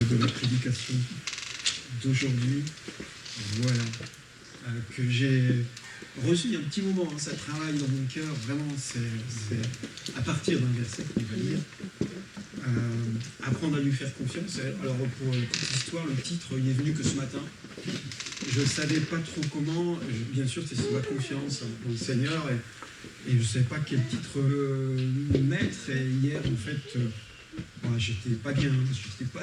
de la prédication d'aujourd'hui, voilà, que j'ai reçu il y a un petit moment, hein, ça travaille dans mon cœur, vraiment, c'est à partir d'un verset qu'on va lire, apprendre à lui faire confiance. Alors pour une petite histoire, le titre il est venu que ce matin, je ne savais pas trop comment, bien sûr c'est sur la confiance dans le Seigneur, et je ne savais pas quel titre mettre, et hier en fait, j'étais pas bien, j'étais pas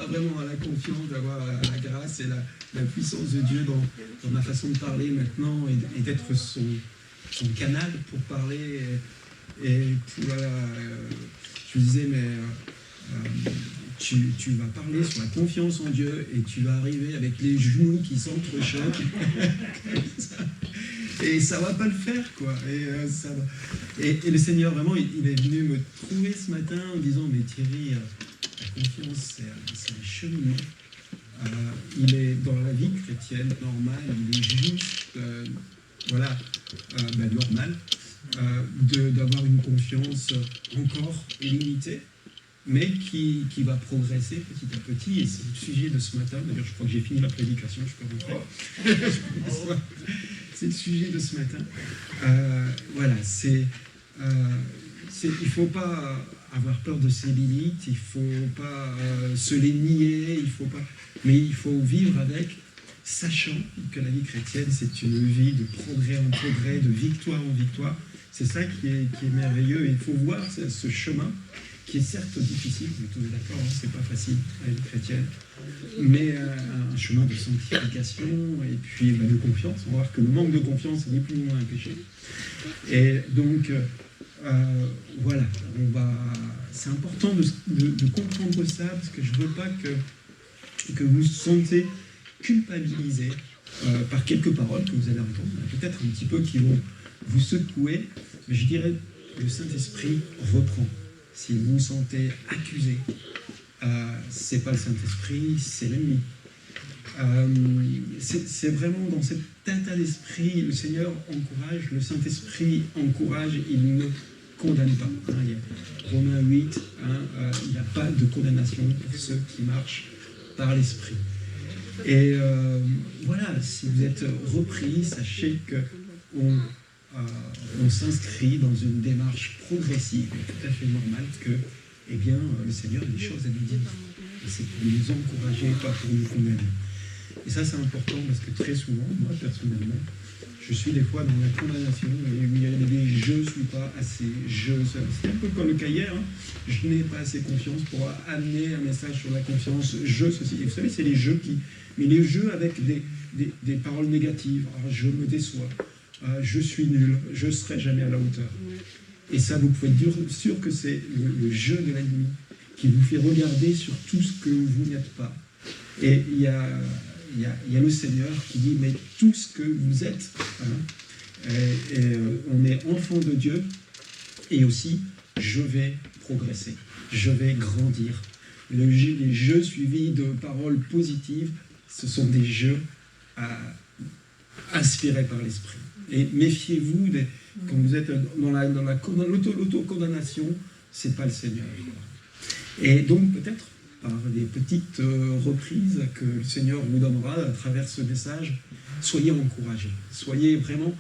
vraiment à la confiance d'avoir la grâce et la puissance de Dieu dans ma façon de parler maintenant et d'être son canal pour parler. Et je me disais, mais tu vas parler sur la confiance en Dieu et tu vas arriver avec les genoux qui s'entrechoquent. Et ça va pas le faire, quoi. Et le Seigneur, vraiment, il est venu me trouver ce matin en disant, mais Thierry, la confiance, c'est un cheminement. Il est dans la vie chrétienne normale, il est juste, normal, d'avoir une confiance encore limitée, mais qui va progresser petit à petit. Et c'est le sujet de ce matin. D'ailleurs, je crois que j'ai fini la prédication, je peux rentrer. C'est le sujet de ce matin. Il ne faut pas avoir peur de ses limites, il ne faut pas se les nier, mais il faut vivre avec, sachant que la vie chrétienne, c'est une vie de progrès en progrès, de victoire en victoire. C'est ça qui est merveilleux, et il faut voir ce chemin, qui est certes difficile, vous êtes tous d'accord, hein, c'est pas facile, la vie chrétienne, mais un chemin de sanctification et puis de confiance. On va voir que le manque de confiance n'est plus ni moins un péché. Et donc, c'est important de comprendre ça, parce que je ne veux pas que vous vous sentez culpabilisé par quelques paroles que vous allez entendre, peut-être un petit peu qui vont vous secouer, mais je dirais le Saint-Esprit reprend. Si vous vous sentez accusé, c'est pas le Saint-Esprit, c'est l'ennemi. C'est vraiment dans cet état d'esprit, le Seigneur encourage, le Saint-Esprit encourage, il ne condamne pas. Il y a Romains 8, il n'y a pas de condamnation pour ceux qui marchent par l'Esprit. Et si vous êtes repris, sachez qu'on s'inscrit dans une démarche progressive, tout à fait normale, que le Seigneur a des choses à nous dire. Et c'est pour nous encourager, pas pour nous condamner. Et ça, c'est important parce que très souvent, moi personnellement, je suis des fois dans la condamnation, et il y a des « je ne suis pas assez », c'est un peu comme le cas hier, hein. Je n'ai pas assez confiance pour amener un message sur la confiance, je ceci. Et vous savez, c'est les jeux mais les jeux avec des paroles négatives. Alors, je me déçois, je suis nul, je ne serai jamais à la hauteur. Et ça, vous pouvez être sûr que c'est le jeu de l'ennemi qui vous fait regarder sur tout ce que vous n'êtes pas. Et il y a le Seigneur qui dit, mais tout ce que vous êtes, on est enfant de Dieu, et aussi, je vais progresser, je vais grandir. Les jeux suivis de paroles positives, ce sont des jeux inspirés par l'Esprit. Et méfiez-vous, quand vous êtes dans l'autocondamnation, ce n'est pas le Seigneur. Et donc, peut-être, par des petites reprises que le Seigneur vous donnera à travers ce message, soyez encouragés. Soyez vraiment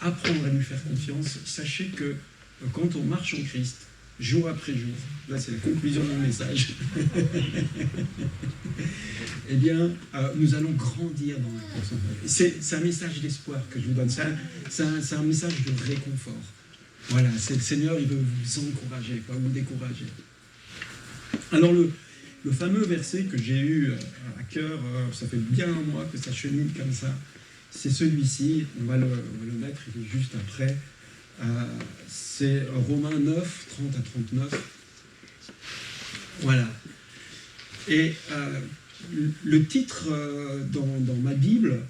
apprendre à lui faire confiance. Sachez que quand on marche en Christ, jour après jour, là c'est la conclusion de mon message, nous allons grandir dans la course. C'est un message d'espoir que je vous donne. C'est un message de réconfort. Voilà, c'est le Seigneur, il veut vous encourager, pas vous décourager. Alors le fameux verset que j'ai eu à cœur, ça fait bien un mois que ça chemine comme ça, c'est celui-ci, on va le mettre, il est juste après, c'est Romains 9, 30 à 39. Voilà. Et le titre dans ma Bible,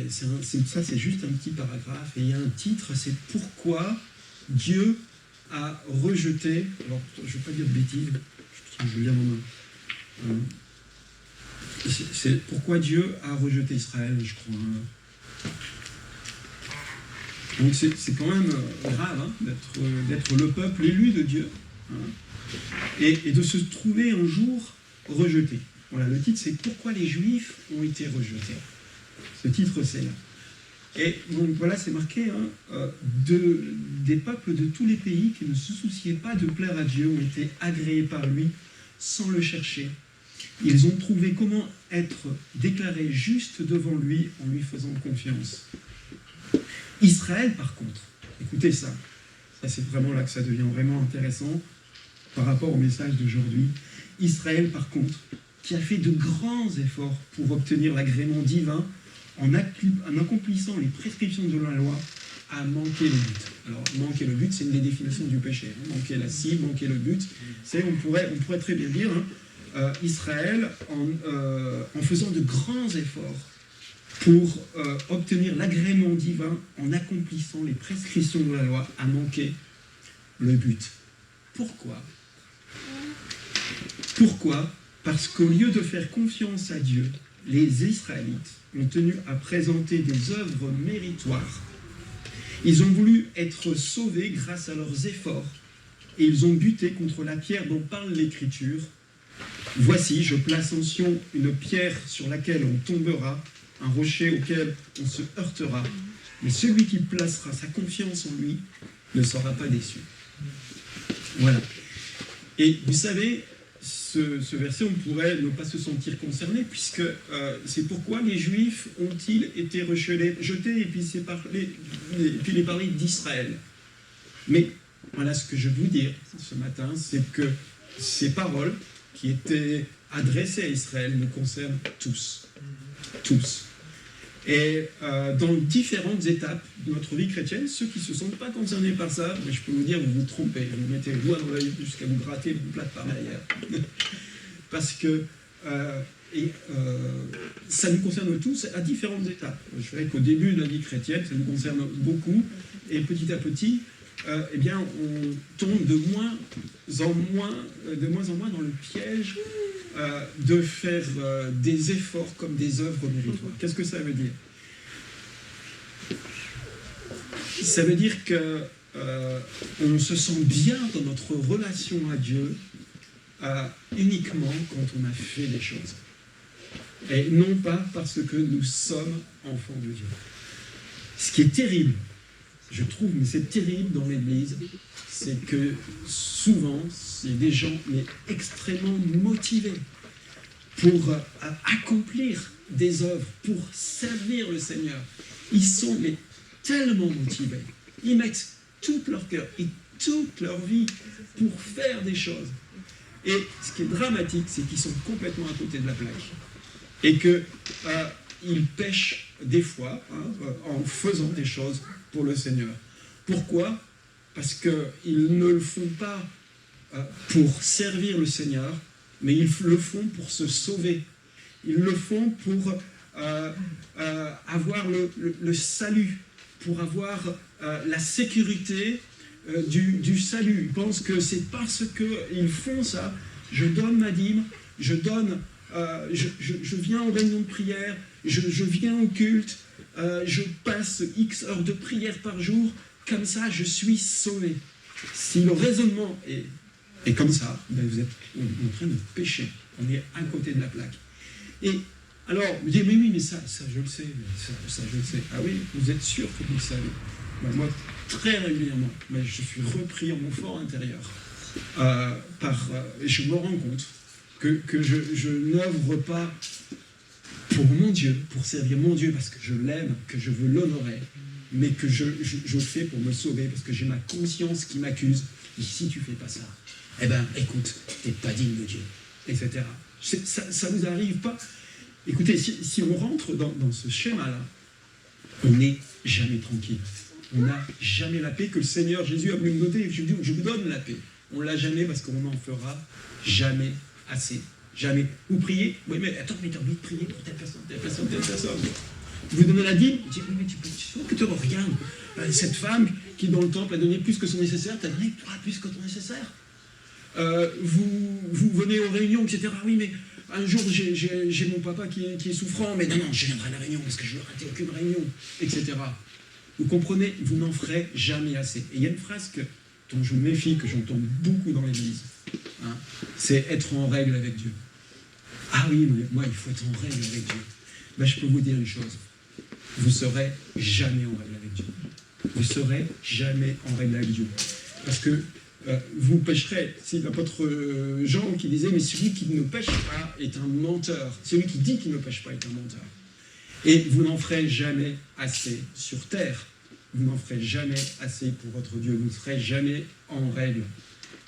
c'est juste un petit paragraphe, et il y a un titre, c'est « Pourquoi Dieu a rejeté », alors je ne vais pas dire de bêtises, je vais lire mon main. C'est « Pourquoi Dieu a rejeté Israël », je crois. Donc c'est quand même grave d'être le peuple élu de Dieu, et de se trouver un jour rejetés. Voilà, le titre c'est « Pourquoi les Juifs ont été rejetés ». Ce titre c'est là. Et donc voilà, c'est marqué, des peuples de tous les pays qui ne se souciaient pas de plaire à Dieu ont été agréés par lui sans le chercher. Ils ont trouvé comment être déclarés justes devant lui en lui faisant confiance. Israël, par contre, écoutez ça, c'est vraiment là que ça devient vraiment intéressant par rapport au message d'aujourd'hui. Israël, par contre, qui a fait de grands efforts pour obtenir l'agrément divin, en accomplissant les prescriptions de la loi, a manqué le but. Alors, manquer le but, c'est une des définitions du péché. Manquer la cible, manquer le but, c'est, on pourrait très bien dire, Israël, en faisant de grands efforts pour obtenir l'agrément divin, en accomplissant les prescriptions de la loi, a manqué le but. Pourquoi ? Pourquoi ? Parce qu'au lieu de faire confiance à Dieu, les Israélites ont tenu à présenter des œuvres méritoires. Ils ont voulu être sauvés grâce à leurs efforts et ils ont buté contre la pierre dont parle l'Écriture. Voici, je place en Sion une pierre sur laquelle on tombera, un rocher auquel on se heurtera, mais celui qui placera sa confiance en lui ne sera pas déçu. Voilà. Et vous savez, ce verset, on pourrait ne pas se sentir concerné, puisque c'est pourquoi les Juifs ont-ils été rejetés, et puis il est parlé d'Israël. Mais voilà ce que je veux vous dire ce matin, c'est que ces paroles qui étaient adressées à Israël nous concernent tous. Tous. Et dans différentes étapes de notre vie chrétienne, ceux qui ne se sentent pas concernés par ça, mais je peux vous dire, vous vous trompez, vous mettez le doigt dans l'œil jusqu'à vous gratter une plate par derrière. Parce que ça nous concerne tous à différentes étapes. Je dirais qu'au début de la vie chrétienne, ça nous concerne beaucoup, et petit à petit, eh bien, on tombe de moins en moins dans le piège de faire des efforts comme des œuvres méritoires. Qu'est-ce que ça veut dire ? Ça veut dire qu'on se sent bien dans notre relation à Dieu uniquement quand on a fait des choses. Et non pas parce que nous sommes enfants de Dieu. Ce qui est terrible, je trouve, mais c'est terrible dans l'Église, c'est que souvent, c'est des gens extrêmement motivés pour accomplir des œuvres, pour servir le Seigneur. Ils sont tellement motivés. Ils mettent tout leur cœur et toute leur vie pour faire des choses. Et ce qui est dramatique, c'est qu'ils sont complètement à côté de la plaque. Et qu'ils pêchent des fois en faisant des choses pour le Seigneur. Pourquoi ? Parce qu'ils ne le font pas pour servir le Seigneur, mais ils le font pour se sauver. Ils le font pour avoir le salut, pour avoir la sécurité du salut. Ils pensent que c'est parce qu'ils font ça, je donne ma dîme, je viens aux réunions de prière, je viens au culte, je passe X heures de prière par jour, comme ça je suis sauvé. Si le raisonnement est comme ça, ben vous êtes en train de pécher, on est à côté de la plaque. Et alors, vous dites, mais oui, mais ça je le sais, ça je le sais. Ah oui, vous êtes sûr que vous le savez? Ben moi, très régulièrement, mais je suis repris en mon fort intérieur. Je me rends compte que je n'œuvre pas pour mon Dieu, pour servir mon Dieu parce que je l'aime, que je veux l'honorer, mais que je fais pour me sauver parce que j'ai ma conscience qui m'accuse. Et si tu fais pas ça, eh ben écoute, t'es pas digne de Dieu, etc. Ça vous arrive pas? Écoutez, si on rentre dans ce schéma-là, on n'est jamais tranquille. On n'a jamais la paix que le Seigneur Jésus a voulu nous donner. Je vous donne la paix. On ne l'a jamais parce qu'on n'en fera jamais assez. Jamais. Vous priez, oui, mais attends, mais tu as envie de prier pour telle personne, telle personne, telle personne. Vous donnez la dîme, vous dites, oui, mais tu vois que tu regardes cette femme qui, dans le temple, a donné plus que son nécessaire, tu as donné plus que ton nécessaire. Vous venez aux réunions, etc. Oui, mais un jour, j'ai mon papa qui est souffrant, mais non, je viendrai à la réunion parce que je ne raterai aucune réunion, etc. Vous comprenez, vous n'en ferez jamais assez. Et il y a une phrase dont je me méfie, que j'entends beaucoup dans l'Église, c'est être en règle avec Dieu. Ah oui, mais moi, il faut être en règle avec Dieu. Ben, je peux vous dire une chose. Vous ne serez jamais en règle avec Dieu. Vous ne serez jamais en règle avec Dieu. Parce que vous pécherez. C'est l'apôtre Jean qui disait, mais celui qui ne pêche pas est un menteur. Celui qui dit qu'il ne pêche pas est un menteur. Et vous n'en ferez jamais assez sur terre. Vous n'en ferez jamais assez pour votre Dieu. Vous ne serez jamais en règle.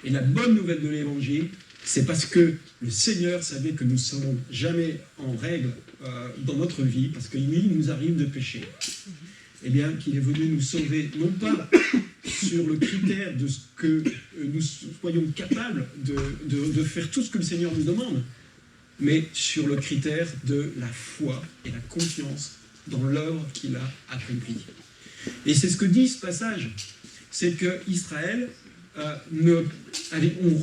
Et la bonne nouvelle de l'Évangile, c'est parce que le Seigneur savait que nous ne serons jamais en règle dans notre vie, parce qu'il nous arrive de pécher. Eh bien, qu'il est venu nous sauver, non pas sur le critère de ce que nous soyons capables de faire tout ce que le Seigneur nous demande, mais sur le critère de la foi et la confiance dans l'œuvre qu'il a accomplie. Et c'est ce que dit ce passage, c'est qu'Israël ont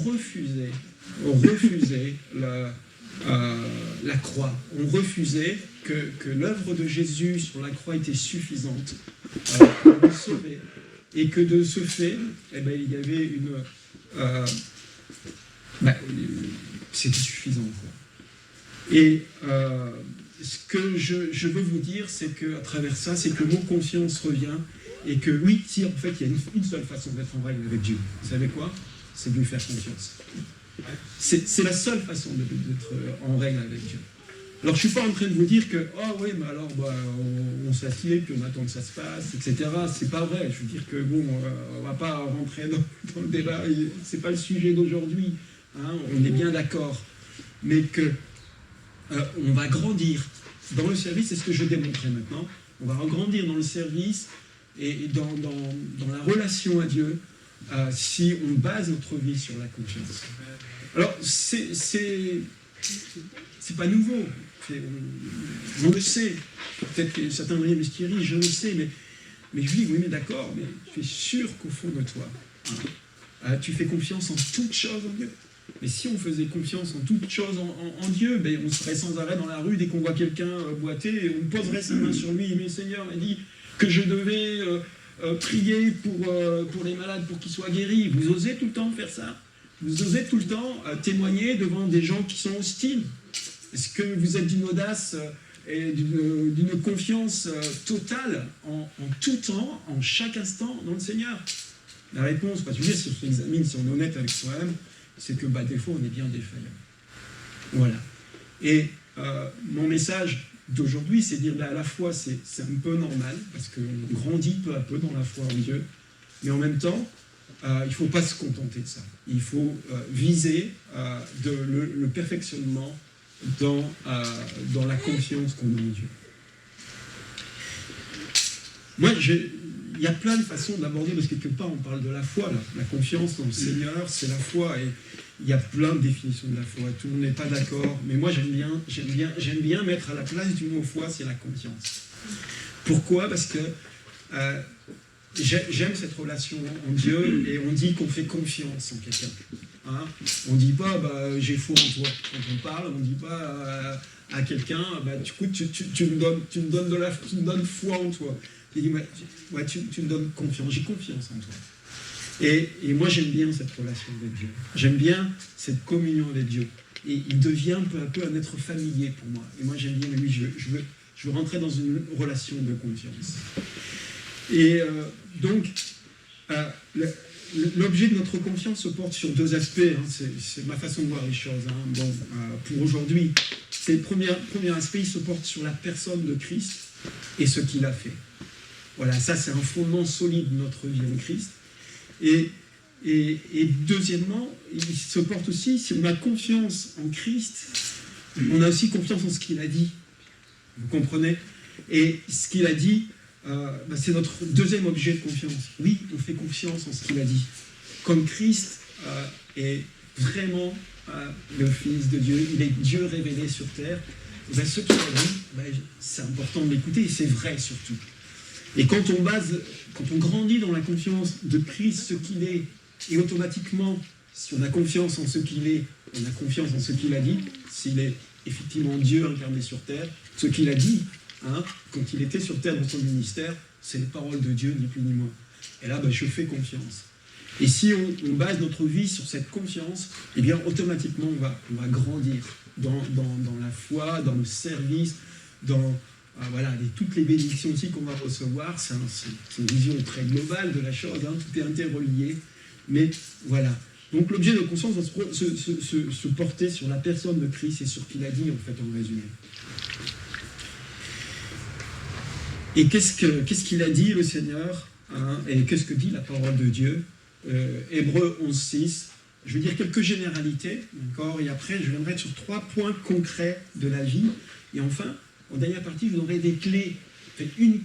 refusé la croix, ont refusé que l'œuvre de Jésus sur la croix était suffisante pour nous sauver, et que de ce fait, eh ben, il y avait c'était suffisant, quoi. Et ce que je veux vous dire, c'est qu'à travers ça, c'est que mon conscience revient, et que oui, si en fait il y a une seule façon d'être en règle avec Dieu, vous savez quoi? C'est de lui faire confiance. C'est la seule façon d'être en règle avec Dieu. Alors je ne suis pas en train de vous dire que, oh oui, mais alors on s'assied, puis on attend que ça se passe, etc. C'est pas vrai. Je veux dire que bon, on ne va pas rentrer dans le débat, c'est pas le sujet d'aujourd'hui, hein, on est bien d'accord. Mais que on va grandir dans le service, c'est ce que je démontrais maintenant, on va grandir dans le service et dans la relation à Dieu si on base notre vie sur la confiance. Alors, c'est pas nouveau, on le sait, peut-être que certains vont dire, mais Thierry, je le sais, mais je dis, oui, mais d'accord, mais tu es sûr qu'au fond de toi, tu fais confiance en toutes choses en Dieu. Mais si on faisait confiance en toutes choses en Dieu, ben on serait sans arrêt dans la rue dès qu'on voit quelqu'un boiter, et on poserait sa main sur lui, mais le Seigneur m'a dit que je devais prier pour les malades, pour qu'ils soient guéris. Vous osez tout le temps faire ça? Vous osez tout le temps témoigner devant des gens qui sont hostiles? Est-ce que vous êtes d'une audace et d'une confiance totale en tout temps, en chaque instant dans le Seigneur? La réponse, parce que si on s'examine, si on est honnête avec soi-même, c'est que des fois on est bien défaillant. Voilà. Et mon message d'aujourd'hui, c'est de dire à la fois c'est un peu normal, parce qu'on grandit peu à peu dans la foi en Dieu, mais en même temps, il ne faut pas se contenter de ça. Il faut viser le perfectionnement dans la confiance qu'on a en Dieu. Moi, il y a plein de façons d'aborder, parce que quelque part on parle de la foi, là. La confiance dans le Seigneur, c'est la foi, et il y a plein de définitions de la foi, tout le monde n'est pas d'accord, mais moi j'aime bien mettre à la place du mot foi, c'est la confiance. Pourquoi? Parce que j'aime cette relation en Dieu, et on dit qu'on fait confiance en quelqu'un. Hein? On ne dit pas j'ai foi en toi. Quand on parle, on ne dit pas à quelqu'un tu me donnes foi en toi. Il dit tu me donnes confiance, j'ai confiance en toi. Et moi j'aime bien cette relation avec Dieu. J'aime bien cette communion avec Dieu. Et il devient peu à peu un être familier pour moi. Et moi j'aime bien, oui, je veux rentrer dans une relation de confiance. Et donc, l'objet de notre confiance se porte sur deux aspects. Hein, c'est ma façon de voir les choses. Hein. Pour aujourd'hui, le premier aspect, il se porte sur la personne de Christ et ce qu'il a fait. Voilà, ça c'est un fondement solide de notre vie en Christ. Et deuxièmement, il se porte aussi, si on a confiance en Christ, on a aussi confiance en ce qu'il a dit. Vous comprenez? Et ce qu'il a dit, c'est notre deuxième objet de confiance. Oui, on fait confiance en ce qu'il a dit. Comme Christ est vraiment le Fils de Dieu, il est Dieu révélé sur terre, ce qu'il a dit, c'est important de l'écouter, et c'est vrai surtout. Et quand on grandit dans la confiance de Christ, ce qu'il est, et automatiquement, si on a confiance en ce qu'il est, on a confiance en ce qu'il a dit, s'il est effectivement Dieu incarné sur terre, ce qu'il a dit, quand il était sur terre dans son ministère, c'est les paroles de Dieu, ni plus ni moins. Et là, je fais confiance. Et si on base notre vie sur cette confiance, eh bien automatiquement on va grandir dans la foi, dans le service, dans voilà, toutes les bénédictions aussi qu'on va recevoir. C'est une vision très globale de la chose, hein, tout est interrelié. Mais voilà. Donc l'objet de conscience va se porter sur la personne de Christ et sur ce qu'il a dit en fait en résumé. Et qu'est-ce qu'il a dit le Seigneur, hein, et qu'est-ce que dit la parole de Dieu? Hébreux 11.6, je vais dire quelques généralités, d'accord, et après je viendrai sur 3 points concrets de la vie, et enfin, en dernière partie, je vous donnerai des clés,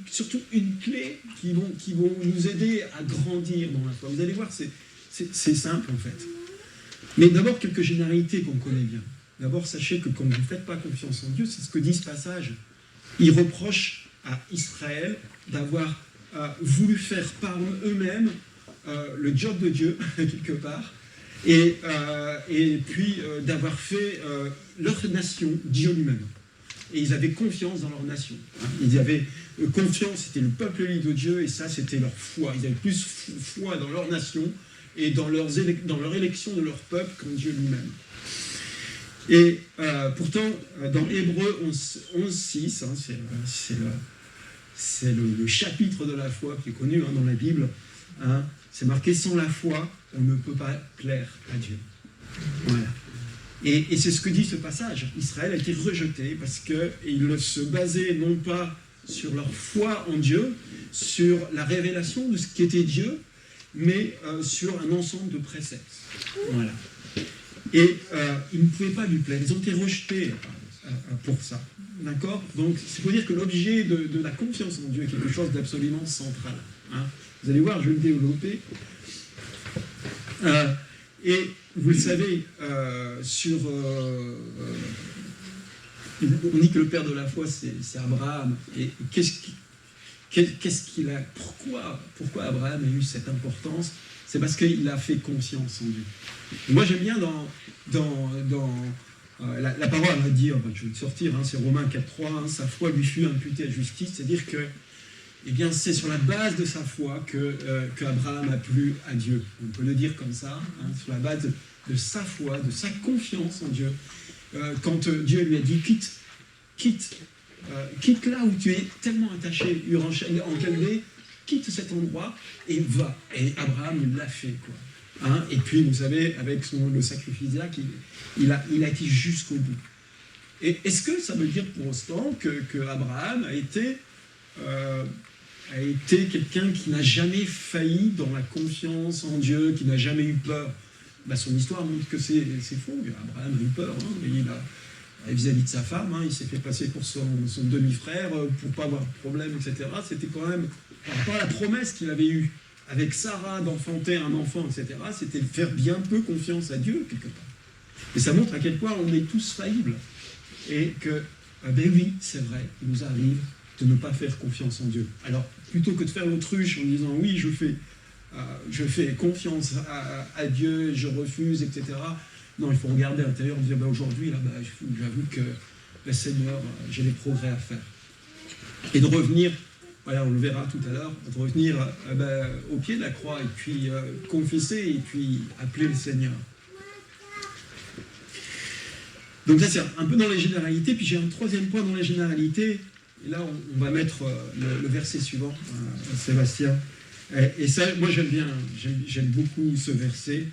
surtout une clé qui vont nous aider à grandir dans la foi. Vous allez voir, c'est simple en fait. Mais d'abord, quelques généralités qu'on connaît bien. D'abord, sachez que quand vous ne faites pas confiance en Dieu, c'est ce que dit ce passage. Il reproche à Israël d'avoir voulu faire par eux-mêmes le job de Dieu, quelque part, et puis d'avoir fait leur nation Dieu lui-même. Et ils avaient confiance dans leur nation. Hein. Ils avaient confiance, c'était le peuple élu de Dieu, et ça, c'était leur foi. Ils avaient plus foi dans leur nation et dans leur élection de leur peuple qu'en Dieu lui-même. Et pourtant, dans Hébreux 11.6, hein, c'est le chapitre de la foi qui est connu hein, dans la Bible, hein, c'est marqué « Sans la foi, on ne peut pas plaire à Dieu ». Voilà. Et c'est ce que dit ce passage. Israël a été rejeté parce qu'ils se basaient non pas sur leur foi en Dieu, sur la révélation de ce qu'était Dieu, mais sur un ensemble de préceptes. Voilà. Et ils ne pouvaient pas lui plaire. Ils ont été rejetés pour ça. D'accord? Donc, c'est pour dire que l'objet de la confiance en Dieu est quelque chose d'absolument central. Hein. Vous allez voir, je vais le développer. Et vous le savez, on dit que le père de la foi, c'est Abraham. Et qu'est-ce qu'il a... Pourquoi Abraham a eu cette importance? C'est parce qu'il a fait confiance en Dieu. Et moi, j'aime bien la parole va dire, je vais le sortir, hein, c'est Romains 4.3, hein, sa foi lui fut imputée à justice, c'est-à-dire que eh bien, c'est sur la base de sa foi qu'Abraham a plu à Dieu. On peut le dire comme ça, hein, sur la base de sa foi, de sa confiance en Dieu. Quand Dieu lui a dit quitte là où tu es tellement attaché, en Chaldée, quitte cet endroit et va. Et Abraham, il l'a fait, quoi. Hein, et puis, vous savez, avec le sacrifice d'Isaac, il a été jusqu'au bout. Et est-ce que ça veut dire pour autant que Abraham a été quelqu'un qui n'a jamais failli dans la confiance en Dieu, qui n'a jamais eu peur? Son histoire montre que c'est faux. Abraham a eu peur, hein, vis-à-vis de sa femme, hein, il s'est fait passer pour son demi-frère, pour ne pas avoir de problème, etc. C'était quand même, par rapport à la promesse qu'il avait eue avec Sarah d'enfanter un enfant, etc., c'était faire bien peu confiance à Dieu, quelque part. Et ça montre à quel point on est tous faillibles. Et que, ben oui, c'est vrai, il nous arrive de ne pas faire confiance en Dieu. Alors, plutôt que de faire l'autruche en disant « oui, je fais confiance à Dieu, je refuse, etc. » Non, il faut regarder à l'intérieur et dire ben, « aujourd'hui, là, j'avoue que le Seigneur, j'ai des progrès à faire. » Et de revenir, voilà, on le verra tout à l'heure, de revenir au pied de la croix et puis confesser et puis appeler le Seigneur. Donc ça, c'est un peu dans les généralités. Puis j'ai un troisième point dans les généralités. Et là, on va mettre le verset suivant, Sébastien. Et ça, moi, j'aime beaucoup ce verset.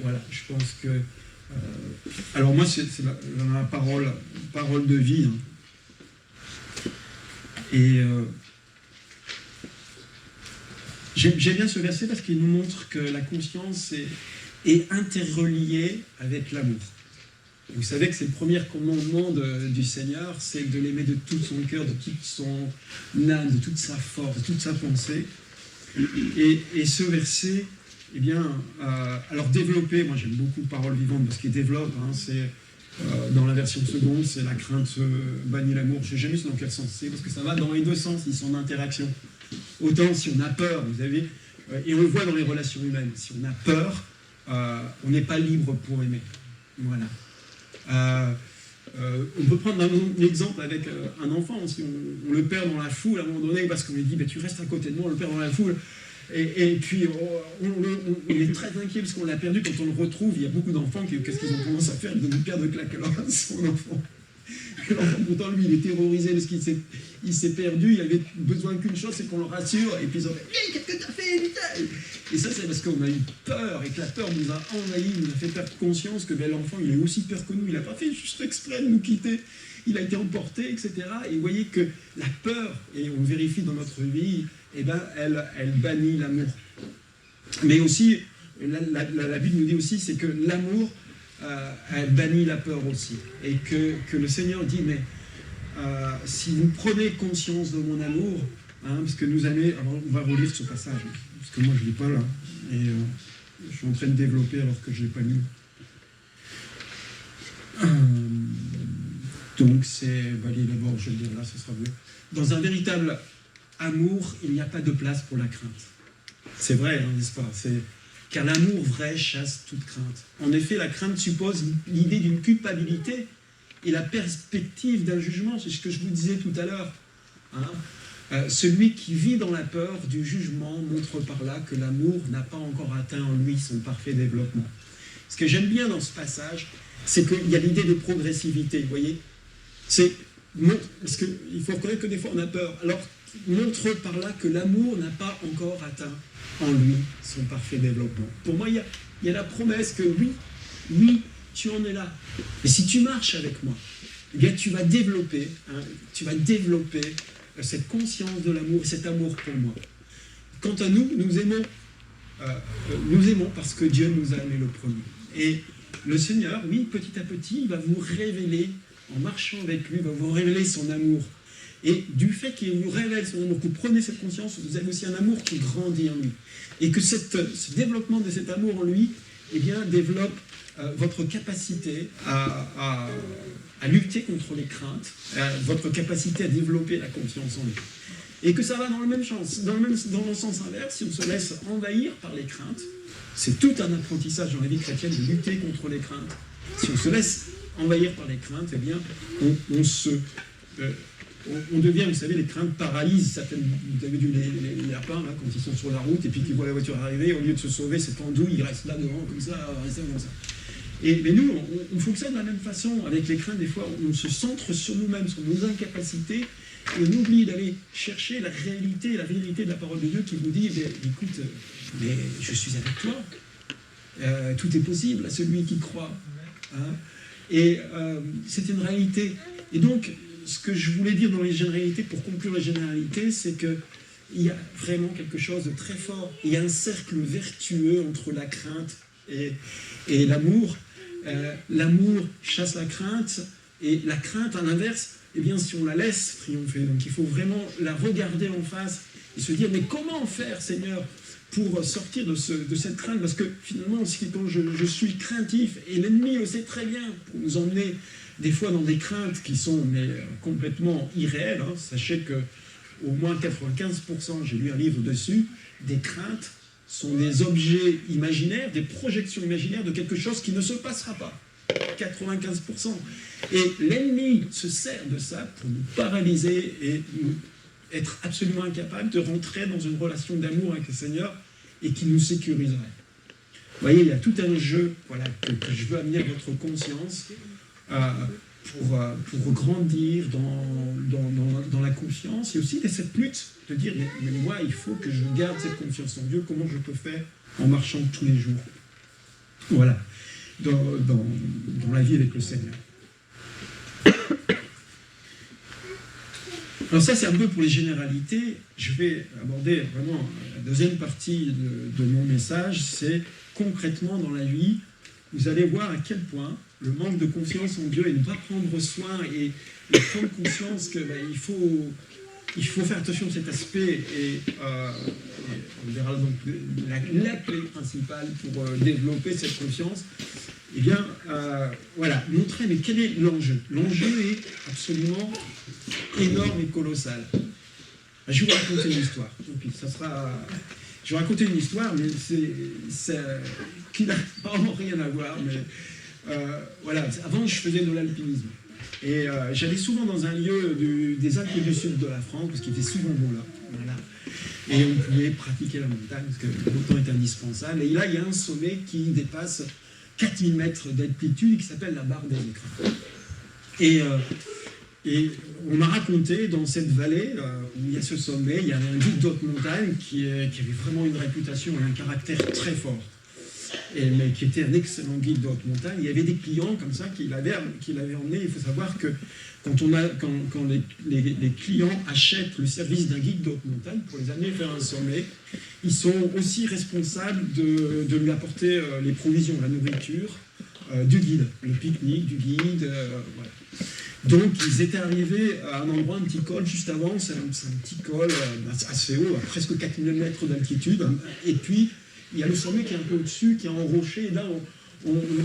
Voilà, je pense que... alors moi, c'est la parole de vie. Hein. Et j'aime bien ce verset parce qu'il nous montre que la conscience est interreliée avec l'amour. Vous savez que c'est le premier commandement du Seigneur, c'est de l'aimer de tout son cœur, de toute son âme, de toute sa force, de toute sa pensée. Et ce verset, eh bien, alors développer, moi j'aime beaucoup Parole vivante parce qu'il développe, hein, c'est dans la version seconde, c'est la crainte bannit l'amour. Je ne sais jamais dans quel sens c'est, parce que ça va dans les deux sens, ils sont en interaction. Autant si on a peur, vous savez, et on le voit dans les relations humaines, si on a peur, on n'est pas libre pour aimer. Voilà. On peut prendre un exemple avec un enfant, si on le perd dans la foule à un moment donné parce qu'on lui dit tu restes à côté de moi, on le perd dans la foule, Et puis, on est très inquiet parce qu'on l'a perdu. Quand on le retrouve, il y a beaucoup d'enfants qui, qu'est-ce qu'ils ont tendance à faire? Ils donnent une paire de claques à son enfant. L'enfant, pourtant, lui, il est terrorisé parce qu'il s'est perdu. Il avait besoin qu'une chose, c'est qu'on le rassure. Et puis, ils ont fait, hey, qu'est-ce que t'as fait, vite? Et ça, c'est parce qu'on a eu peur et que la peur nous a envahis, nous a fait perdre conscience que ben, l'enfant, il a aussi peur que nous. Il n'a pas fait juste exprès de nous quitter. Il a été emporté, etc. Et vous voyez que la peur, et on le vérifie dans notre vie, eh ben, elle bannit l'amour. Mais aussi, la Bible nous dit aussi, c'est que l'amour, elle bannit la peur aussi. Et que le Seigneur dit, mais si vous prenez conscience de mon amour, hein, parce que nous allons, alors on va relire ce passage, parce que moi je ne l'ai pas là, et je suis en train de développer alors que je ne l'ai pas lu. Donc c'est, allez d'abord, je vais le dire là, ce sera mieux. Dans un véritable amour, il n'y a pas de place pour la crainte. C'est vrai, hein, n'est-ce pas? Car l'amour vrai chasse toute crainte. En effet, la crainte suppose l'idée d'une culpabilité et la perspective d'un jugement. C'est ce que je vous disais tout à l'heure. Hein. Celui qui vit dans la peur du jugement montre par là que l'amour n'a pas encore atteint en lui son parfait développement. Ce que j'aime bien dans ce passage, c'est qu'il y a l'idée de progressivité, vous voyez? Parce qu'il faut reconnaître que des fois on a peur. Alors, montre par là que l'amour n'a pas encore atteint en lui son parfait développement. Pour moi, il y a la promesse que oui, tu en es là. Et si tu marches avec moi, eh bien, tu vas développer cette conscience de l'amour, cet amour pour moi. Quant à nous, nous aimons parce que Dieu nous a aimés le premier. Et le Seigneur, oui, petit à petit, il va vous révéler, en marchant avec lui, il va vous révéler son amour. Et du fait qu'il vous révèle son amour, que vous prenez cette conscience, vous avez aussi un amour qui grandit en lui. Et que ce développement de cet amour en lui, eh bien, développe votre capacité à lutter contre les craintes, votre capacité à développer la confiance en lui. Et que ça va dans le même sens, dans le sens inverse, si on se laisse envahir par les craintes, c'est tout un apprentissage dans la vie chrétienne de lutter contre les craintes. Si on se laisse envahir par les craintes, eh bien, on devient, vous savez, les craintes paralysent certaines. Vous avez vu les lapins, là, quand ils sont sur la route, et puis qu'ils voient la voiture arriver, au lieu de se sauver, c'est pendouille, ils restent là devant, comme ça, comme ça. Mais nous, on fonctionne de la même façon. Avec les craintes, des fois, on se centre sur nous-mêmes, sur nos incapacités, et on oublie d'aller chercher la réalité, la vérité de la parole de Dieu qui nous dit, écoute, mais je suis avec toi. Tout est possible à celui qui croit. Hein. Et c'est une réalité. Et donc, ce que je voulais dire dans les généralités, pour conclure les généralités, c'est qu'il y a vraiment quelque chose de très fort. Il y a un cercle vertueux entre la crainte et l'amour. L'amour chasse la crainte, et la crainte, à l'inverse, eh bien, si on la laisse triompher, donc il faut vraiment la regarder en face et se dire, mais comment faire, Seigneur, pour sortir de cette crainte? Parce que finalement, quand je suis craintif, et l'ennemi le sait très bien, pour nous emmener des fois dans des craintes qui sont complètement irréelles, hein. Sachez que au moins 95%, j'ai lu un livre dessus, des craintes sont des objets imaginaires, des projections imaginaires de quelque chose qui ne se passera pas. 95%. Et l'ennemi se sert de ça pour nous paralyser et nous être absolument incapable de rentrer dans une relation d'amour avec le Seigneur et qui nous sécuriserait. Vous voyez, il y a tout un jeu, voilà, que je veux amener à votre conscience pour grandir dans la confiance, et aussi de cette lutte de dire, mais moi, il faut que je garde cette confiance en Dieu, comment je peux faire en marchant tous les jours. Voilà, dans la vie avec le Seigneur. Alors ça, c'est un peu pour les généralités. Je vais aborder vraiment la deuxième partie de mon message, c'est concrètement dans la vie, vous allez voir à quel point le manque de confiance en Dieu et ne pas prendre soin et prendre conscience que il faut faire attention à cet aspect, et on verra donc la clé principale pour développer cette confiance. Eh bien, voilà, montrer, mais quel est l'enjeu? L'enjeu est absolument énorme et colossal. Je vais vous raconter une histoire. Je vais raconter une histoire, mais qui n'a vraiment rien à voir. Mais voilà, avant, je faisais de l'alpinisme. Et j'allais souvent dans un lieu des Alpes du Sud de la France, parce qu'il était souvent beau là. Voilà. Et on pouvait pratiquer la montagne, parce que le temps est indispensable. Et là, il y a un sommet qui dépasse 4000 mètres d'altitude, qui s'appelle la barre des écrins. Et on m'a raconté, dans cette vallée, où il y a ce sommet, il y avait un guide d'haute montagne qui avait vraiment une réputation et un caractère très fort. Mais qui était un excellent guide de haute montagne. Il y avait des clients comme ça qui l'avaient emmené. Il faut savoir que quand les clients achètent le service d'un guide de haute montagne pour les amener vers un sommet, ils sont aussi responsables de lui apporter les provisions, la nourriture du guide, le pique-nique du guide. Voilà. Donc ils étaient arrivés à un endroit, un petit col juste avant, c'est un petit col assez haut, à presque 4000 mètres d'altitude, et puis il y a le sommet qui est un peu au-dessus, qui est en rocher, et là,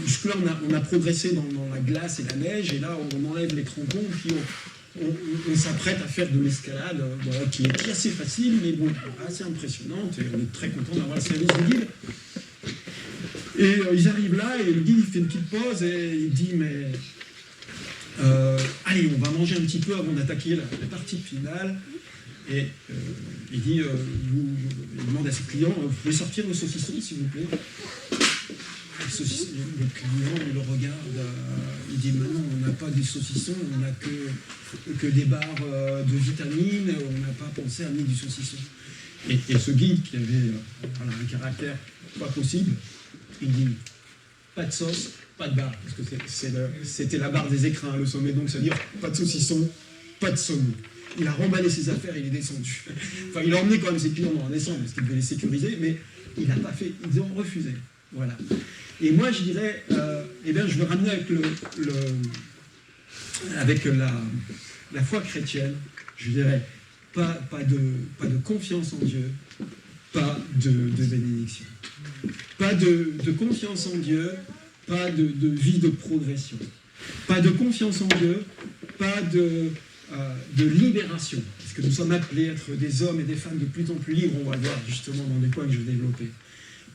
jusque-là, on a progressé dans la glace et la neige, et là, on enlève les crampons, puis on s'apprête à faire de l'escalade, voilà, qui est assez facile, mais bon, assez impressionnante, et on est très content d'avoir le service du guide. Et ils arrivent là, et le guide, il fait une petite pause, et il dit, mais... allez, on va manger un petit peu avant d'attaquer la partie finale. Et il dit, il demande à ses clients, vous pouvez sortir le saucisson, s'il vous plaît. Le client, il le regarde, il dit, maintenant, on n'a pas des saucissons, on n'a que des barres de vitamines, on n'a pas pensé à amener du saucisson. Et ce guide, qui avait un caractère pas possible, il dit, pas de sauce, pas de barre, parce que c'était la barre des écrins, le sommet, donc ça veut dire pas de saucisson, pas de saumon. Il a remballé ses affaires, il est descendu. Enfin, il a emmené quand même ses clients dans la descente, parce qu'il devait les sécuriser, mais il n'a pas fait, ils ont refusé. Voilà. Et moi, je dirais, eh bien, je veux ramener avec la foi chrétienne, je dirais, pas de confiance en Dieu, pas de bénédiction. Pas de confiance en Dieu, pas de vie de progression. Pas de confiance en Dieu, pas de libération, parce que nous sommes appelés à être des hommes et des femmes de plus en plus libres, on va le voir justement dans les points que je vais développer.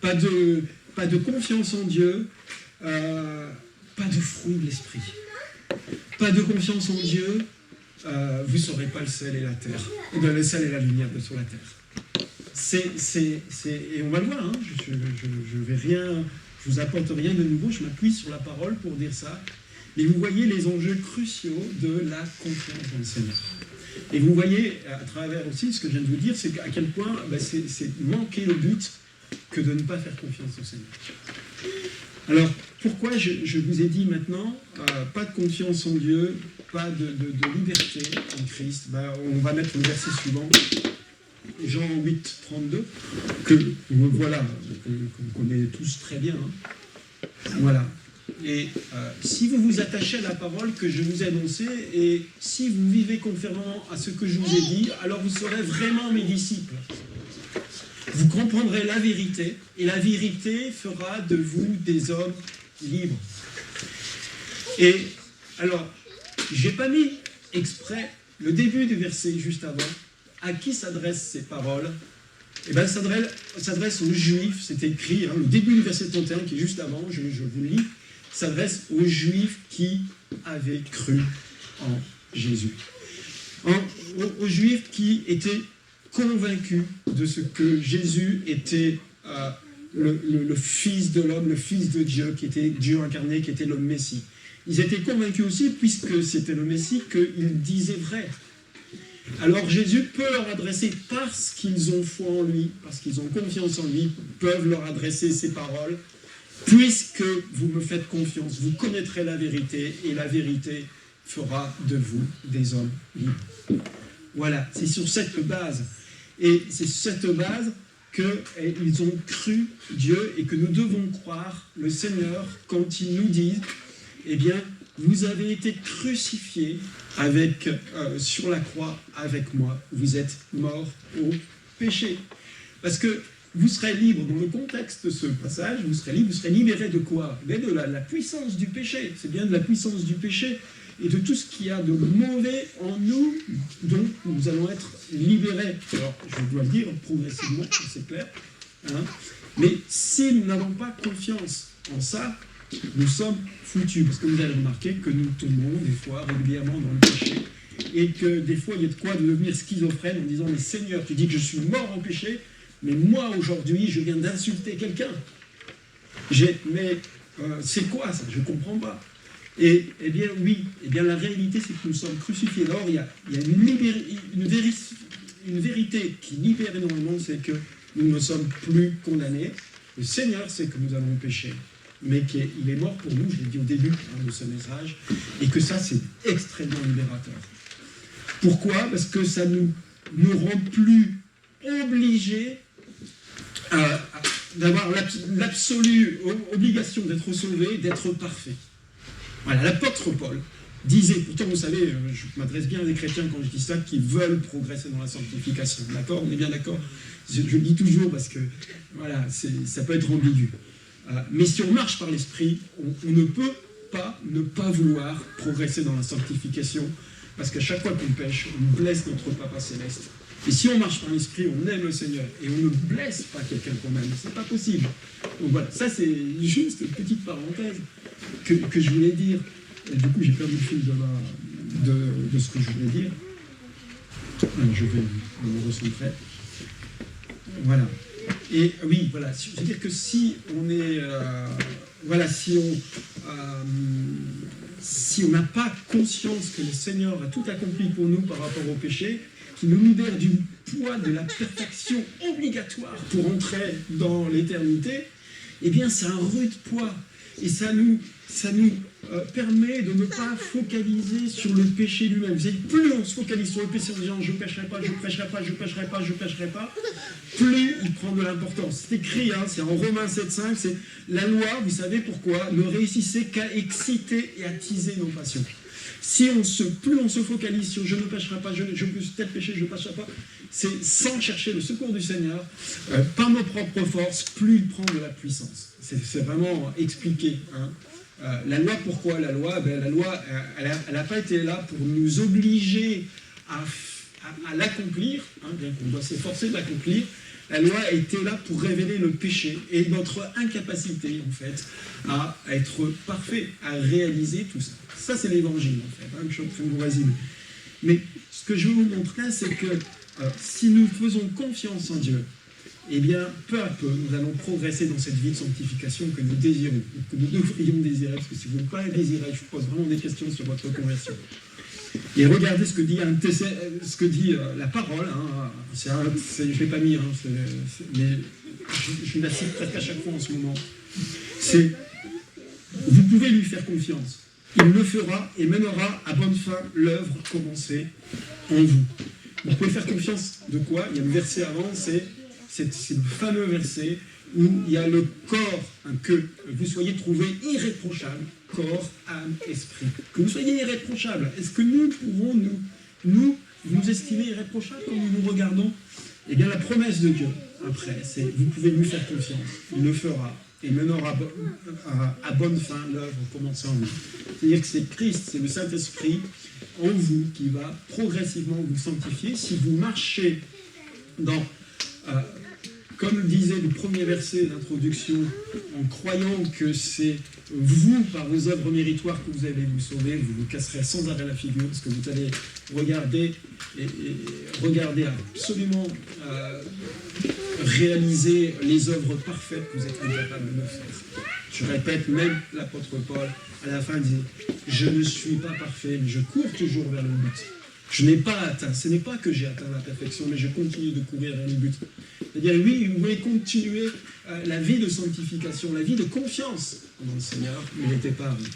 Pas de confiance en Dieu, pas de fruit de l'esprit. Pas de confiance en Dieu, vous ne serez pas le sel et la terre, le sel et la lumière sur la terre. Et on va le voir, hein, je vous apporte rien de nouveau, je m'appuie sur la parole pour dire ça. Et vous voyez les enjeux cruciaux de la confiance dans le Seigneur. Et vous voyez, à travers aussi, ce que je viens de vous dire, c'est à quel point c'est manquer le but que de ne pas faire confiance au Seigneur. Alors, pourquoi je vous ai dit maintenant, pas de confiance en Dieu, pas de liberté en Christ, on va mettre le verset suivant, Jean 8, 32, que qu'on connaît tous très bien. Hein. Voilà. Et si vous vous attachez à la parole que je vous ai annoncée, et si vous vivez conformément à ce que je vous ai dit, alors vous serez vraiment mes disciples. Vous comprendrez la vérité, et la vérité fera de vous des hommes libres. Et alors, je n'ai pas mis exprès le début du verset juste avant. À qui s'adressent ces paroles? Eh bien, s'adresse aux Juifs, c'est écrit, hein, le début du verset 31 qui est juste avant, je vous le lis, s'adresse aux Juifs qui avaient cru en Jésus. Aux Juifs qui étaient convaincus de ce que Jésus était le Fils de l'homme, le Fils de Dieu, qui était Dieu incarné, qui était le Messie. Ils étaient convaincus aussi, puisque c'était le Messie, qu'il disait vrai. Alors Jésus peut leur adresser, parce qu'ils ont foi en lui, parce qu'ils ont confiance en lui, peuvent leur adresser ces paroles. Puisque vous me faites confiance, vous connaîtrez la vérité, et la vérité fera de vous des hommes libres. Voilà, c'est sur cette base. Et c'est sur cette base qu'ils ont cru Dieu, et que nous devons croire le Seigneur quand il nous dit, eh bien, vous avez été crucifiés sur la croix avec moi, vous êtes morts au péché. Parce que vous serez libre, dans le contexte de ce passage, vous serez libérés de quoi? Mais de la puissance du péché. C'est bien de la puissance du péché et de tout ce qu'il y a de mauvais en nous, dont nous allons être libérés. Alors, je dois le dire progressivement, c'est clair. Hein, mais si nous n'avons pas confiance en ça, nous sommes foutus. Parce que vous allez remarquer que nous tombons des fois régulièrement dans le péché. et que des fois il y a de quoi devenir schizophrène en disant mais Seigneur, tu dis que je suis mort en péché, mais moi aujourd'hui je viens d'insulter quelqu'un. Mais c'est quoi ça? Je ne comprends pas. Et eh bien oui, eh bien la réalité c'est que nous sommes crucifiés. Alors il y a une vérité qui libère énormément, c'est que nous ne sommes plus condamnés. Le Seigneur sait que nous avons péché, mais qu'il est mort pour nous, je l'ai dit au début de ce message, et que ça c'est extrêmement libérateur. Pourquoi? Parce que ça nous rend plus obligés d'avoir l'absolue obligation d'être sauvés, d'être parfaits. Voilà, l'apôtre Paul disait, pourtant vous savez, je m'adresse bien à des chrétiens quand je dis ça, qui veulent progresser dans la sanctification, d'accord? On est bien d'accord? Je le dis toujours parce que, voilà, ça peut être ambigu. Mais si on marche par l'esprit, on ne peut pas ne pas vouloir progresser dans la sanctification, parce qu'à chaque fois qu'on pêche, on blesse notre Papa Céleste. Et si on marche par l'esprit, on aime le Seigneur, et on ne blesse pas quelqu'un qu'on aime, c'est pas possible. Donc voilà, ça c'est juste une petite parenthèse que je voulais dire. Et du coup, j'ai perdu le fil de ce que je voulais dire. Je vais me recentrer. Voilà. Et oui, voilà, je veux dire que si on est... voilà, si on n'a pas conscience que le Seigneur a tout accompli pour nous par rapport au péché, qui nous libère du poids de la perfection obligatoire pour entrer dans l'éternité, eh bien c'est un rude poids. Et ça nous permet de ne pas focaliser sur le péché lui-même. Plus on se focalise sur le péché en disant « je ne pécherai pas, je ne pécherai pas, je ne pécherai pas, je ne pécherai pas », plus il prend de l'importance. C'est écrit, hein, c'est en Romains 7,5, c'est la loi, vous savez pourquoi, ne réussissait qu'à exciter et attiser nos passions. Plus on se focalise sur « je ne pécherai pas, je peux tel péché, je ne pécherai pas », c'est sans chercher le secours du Seigneur, par nos propres forces, plus il prend de la puissance. C'est vraiment expliqué. Hein. La loi, pourquoi la loi? La loi, elle n'a pas été là pour nous obliger à l'accomplir, hein, bien qu'on doit s'efforcer de l'accomplir. La loi a été là pour révéler le péché et notre incapacité, en fait, à être parfait, à réaliser tout ça. Ça, c'est l'évangile, en fait, hein, je suis en train de vous résumer. Mais ce que je veux vous montrer, c'est que si nous faisons confiance en Dieu, eh bien, peu à peu, nous allons progresser dans cette vie de sanctification que nous désirons, que nous devrions désirer, parce que si vous ne pas la désirez, je vous pose vraiment des questions sur votre conversion. Et regardez ce que dit, la parole, hein, je ne l'ai pas mis, hein, mais je la cite presque à chaque fois en ce moment. C'est, vous pouvez lui faire confiance. Il le fera et mènera à bonne fin l'œuvre commencée en vous. Vous pouvez faire confiance de quoi? Il y a le verset avant, c'est le fameux verset où il y a le corps, hein, que vous soyez trouvés irréprochables, corps, âme, esprit. Que vous soyez irréprochables. Est-ce que nous pouvons nous estimer irréprochables quand nous nous regardons? Eh bien, la promesse de Dieu, après, c'est vous pouvez lui faire confiance. Il le fera et mènera à bonne fin l'œuvre commencée en vous. C'est-à-dire que c'est Christ, c'est le Saint-Esprit en vous qui va progressivement vous sanctifier. Si vous marchez dans... comme disait le premier verset d'introduction, en croyant que c'est vous, par vos œuvres méritoires, que vous allez vous sauver, vous vous casserez sans arrêt la figure, parce que vous allez regarder absolument réaliser les œuvres parfaites que vous êtes incapables de faire. Je répète, même l'apôtre Paul, à la fin, dit « Je ne suis pas parfait, mais je cours toujours vers le but. » Je n'ai pas atteint, ce n'est pas que j'ai atteint la perfection, mais je continue de courir vers le but. C'est-à-dire, oui, vous voulez continuer la vie de sanctification, la vie de confiance dans le Seigneur, mais il n'était pas arrivé.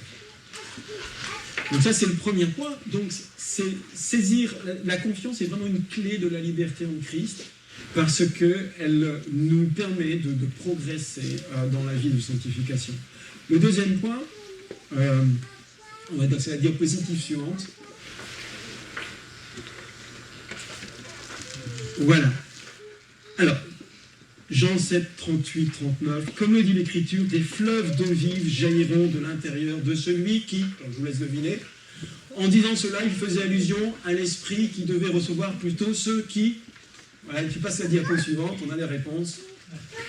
Donc ça, c'est le premier point. Donc, c'est saisir la confiance est vraiment une clé de la liberté en Christ, parce qu'elle nous permet de progresser dans la vie de sanctification. Le deuxième point, on va dire que c'est la diapositive suivante. Voilà. Alors, Jean 7, 38, 39, comme le dit l'Écriture, des fleuves d'eau vive jailliront de l'intérieur de celui qui, je vous laisse deviner, en disant cela, il faisait allusion à l'esprit qui devait recevoir plutôt ceux qui... Voilà, tu passes la diapo suivante, on a les réponses.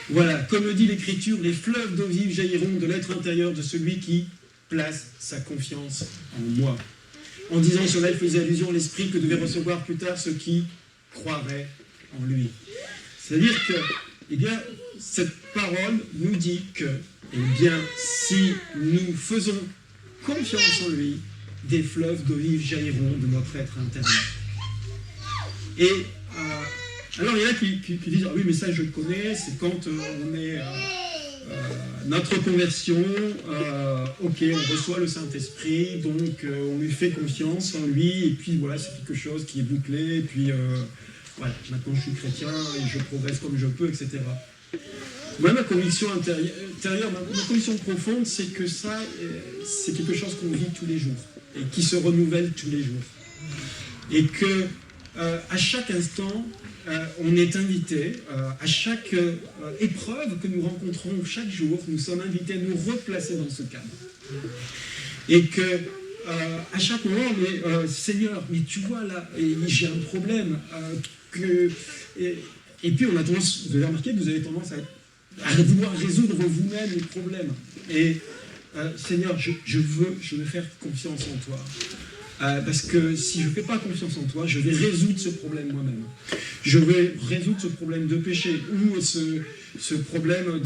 Voilà, comme le dit l'Écriture, les fleuves d'eau vive jailliront de l'être intérieur de celui qui place sa confiance en moi. en disant cela, il faisait allusion à l'esprit que devaient recevoir plus tard ceux qui croiraient en lui. C'est-à-dire que, eh bien, cette parole nous dit que, eh bien, si nous faisons confiance en lui, des fleuves d'eau vive jailliront de notre être intérieur. Et alors, il y en a qui disent, ah oui, mais ça, je le connais, c'est quand on est notre conversion, ok, on reçoit le Saint-Esprit, donc on lui fait confiance en lui, et puis voilà, c'est quelque chose qui est bouclé, et puis voilà, maintenant je suis chrétien, et je progresse comme je peux, etc. Moi, ma conviction intérieure, ma conviction profonde, c'est que ça, c'est quelque chose qu'on vit tous les jours, et qui se renouvelle tous les jours. Et que, à chaque instant, on est invité, à chaque épreuve que nous rencontrons chaque jour, nous sommes invités à nous replacer dans ce cadre. Et que, à chaque moment, mais Seigneur, mais tu vois là, j'ai un problème, et puis on a tendance, vous avez remarqué que vous avez tendance à vouloir résoudre vous-même les problèmes. Et Seigneur, je veux faire confiance en toi. Parce que si je ne fais pas confiance en toi, je vais résoudre ce problème moi-même. Je vais résoudre ce problème de péché, ou ce problème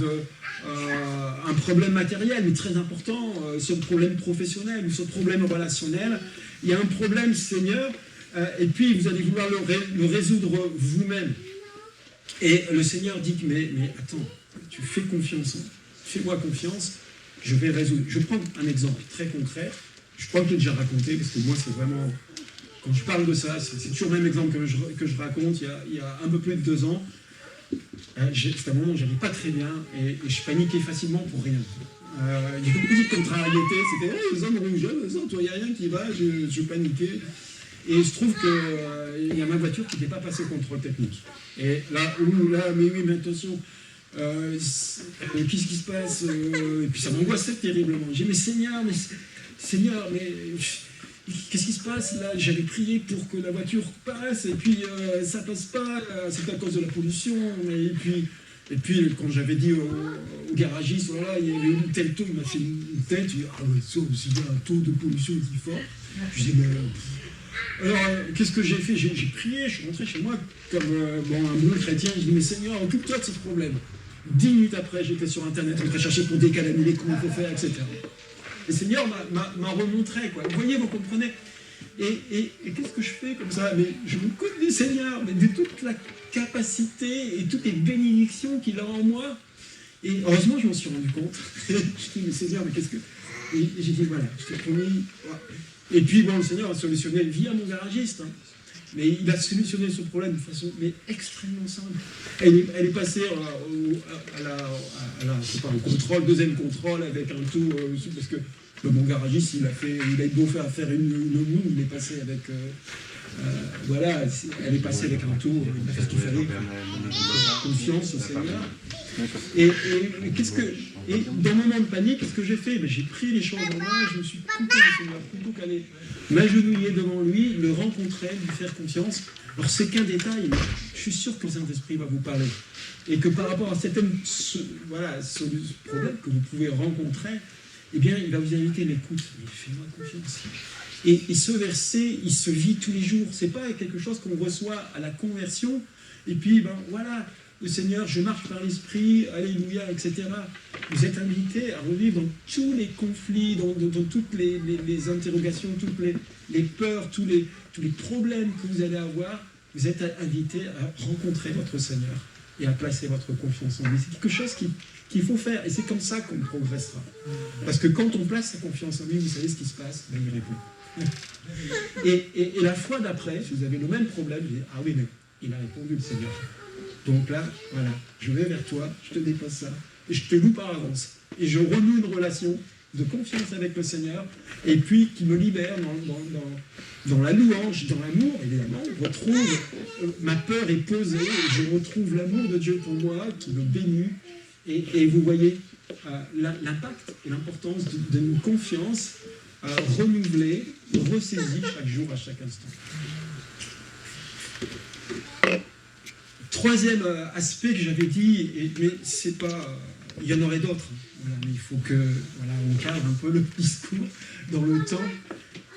un problème matériel, mais très important, ce problème professionnel, ou ce problème relationnel. Il y a un problème, Seigneur, et puis vous allez vouloir le résoudre vous-même. Et le Seigneur dit, mais attends, tu fais confiance, fais-moi confiance, je vais résoudre. Je prends un exemple très concret. Je crois que je l'ai déjà raconté, parce que moi, c'est vraiment... Quand je parle de ça, c'est toujours le même exemple que je raconte. Il y a un peu plus de 2 ans, c'était un moment où je n'allais pas très bien, et je paniquais facilement pour rien. Il y a une petite contrariété, c'était hey, les hommes rouges, il n'y a rien qui va, je paniquais. Et il se trouve qu'il y a ma voiture qui n'était pas passée au contrôle technique. Et là, mais oui, mais attention... qu'est-ce qui se passe et puis ça m'angoissait terriblement. J'ai dit, mais Seigneur, mais qu'est-ce qui se passe là? J'avais prié pour que la voiture passe, et puis ça passe pas, c'est à cause de la pollution. Et puis quand j'avais dit au garagiste, voilà, il y avait un tel taux, il m'a fait une tête, il dit, ah ouais, ça aussi, il y a un taux de pollution aussi fort. Je dis, mais... Alors, qu'est-ce que j'ai fait? J'ai prié, je suis rentré chez moi comme un bon chrétien, je dis, mais Seigneur, occupe-toi de ce problème. 10 minutes après, j'étais sur Internet, en train de chercher pour décalamer comment il faut faire, etc. Et le Seigneur m'a remontré, quoi. Vous voyez, vous comprenez? Et qu'est-ce que je fais comme ça? Mais je me connais, Seigneur, mais de toute la capacité et toutes les bénédictions qu'il a en moi. Et heureusement, je m'en suis rendu compte. Je dis, mais Seigneur, mais qu'est-ce que... Et j'ai dit, voilà, je t'ai promis... Voilà. Et puis, bon, le Seigneur a solutionné via mon garagiste. Hein. Mais il a solutionné ce problème de façon extrêmement simple. Elle est passée au contrôle, deuxième contrôle, avec un taux... parce que mon garagiste, il a beau faire une moue, il est passé avec... voilà, elle est passée avec un tour, il a fait ce qu'il fallait. Confiance au Seigneur. Et dans mon moment de panique, qu'est-ce que j'ai fait? J'ai pris les choses en main, je me suis coupé le Seigneur, plutôt qu'aller m'agenouiller devant lui, le rencontrer, lui faire confiance. Alors c'est qu'un détail, mais je suis sûr que le Saint-Esprit va vous parler. Et que par rapport à ce problème que vous pouvez rencontrer, eh bien, il va vous inviter à l'écoute. Mais fais-moi confiance. Et ce verset, il se vit tous les jours. C'est pas quelque chose qu'on reçoit à la conversion, et puis, voilà, le Seigneur, je marche par l'Esprit, alléluia, etc. Vous êtes invités à revivre dans tous les conflits, dans toutes les interrogations, toutes les peurs, tous les problèmes que vous allez avoir. Vous êtes invités à rencontrer votre Seigneur et à placer votre confiance en lui. C'est quelque chose qu'il faut faire, et c'est comme ça qu'on progressera. Parce que quand on place sa confiance en lui, vous savez ce qui se passe, il répond. Et la fois d'après, si vous avez le même problème, vous dites, ah oui, mais il a répondu, le Seigneur. Donc là, voilà, je vais vers toi, je te dépose ça, et je te loue par avance. Et je renoue une relation de confiance avec le Seigneur, et puis qui me libère dans la louange, dans l'amour, évidemment. Je retrouve, ma peur est posée, et je retrouve l'amour de Dieu pour moi, qui me bénit. Et vous voyez l'impact et l'importance d'une confiance renouvelée, ressaisie chaque jour, à chaque instant. Troisième aspect que j'avais dit, mais c'est pas... il y en aurait d'autres, voilà, mais il faut que on cadre un peu le discours dans le temps.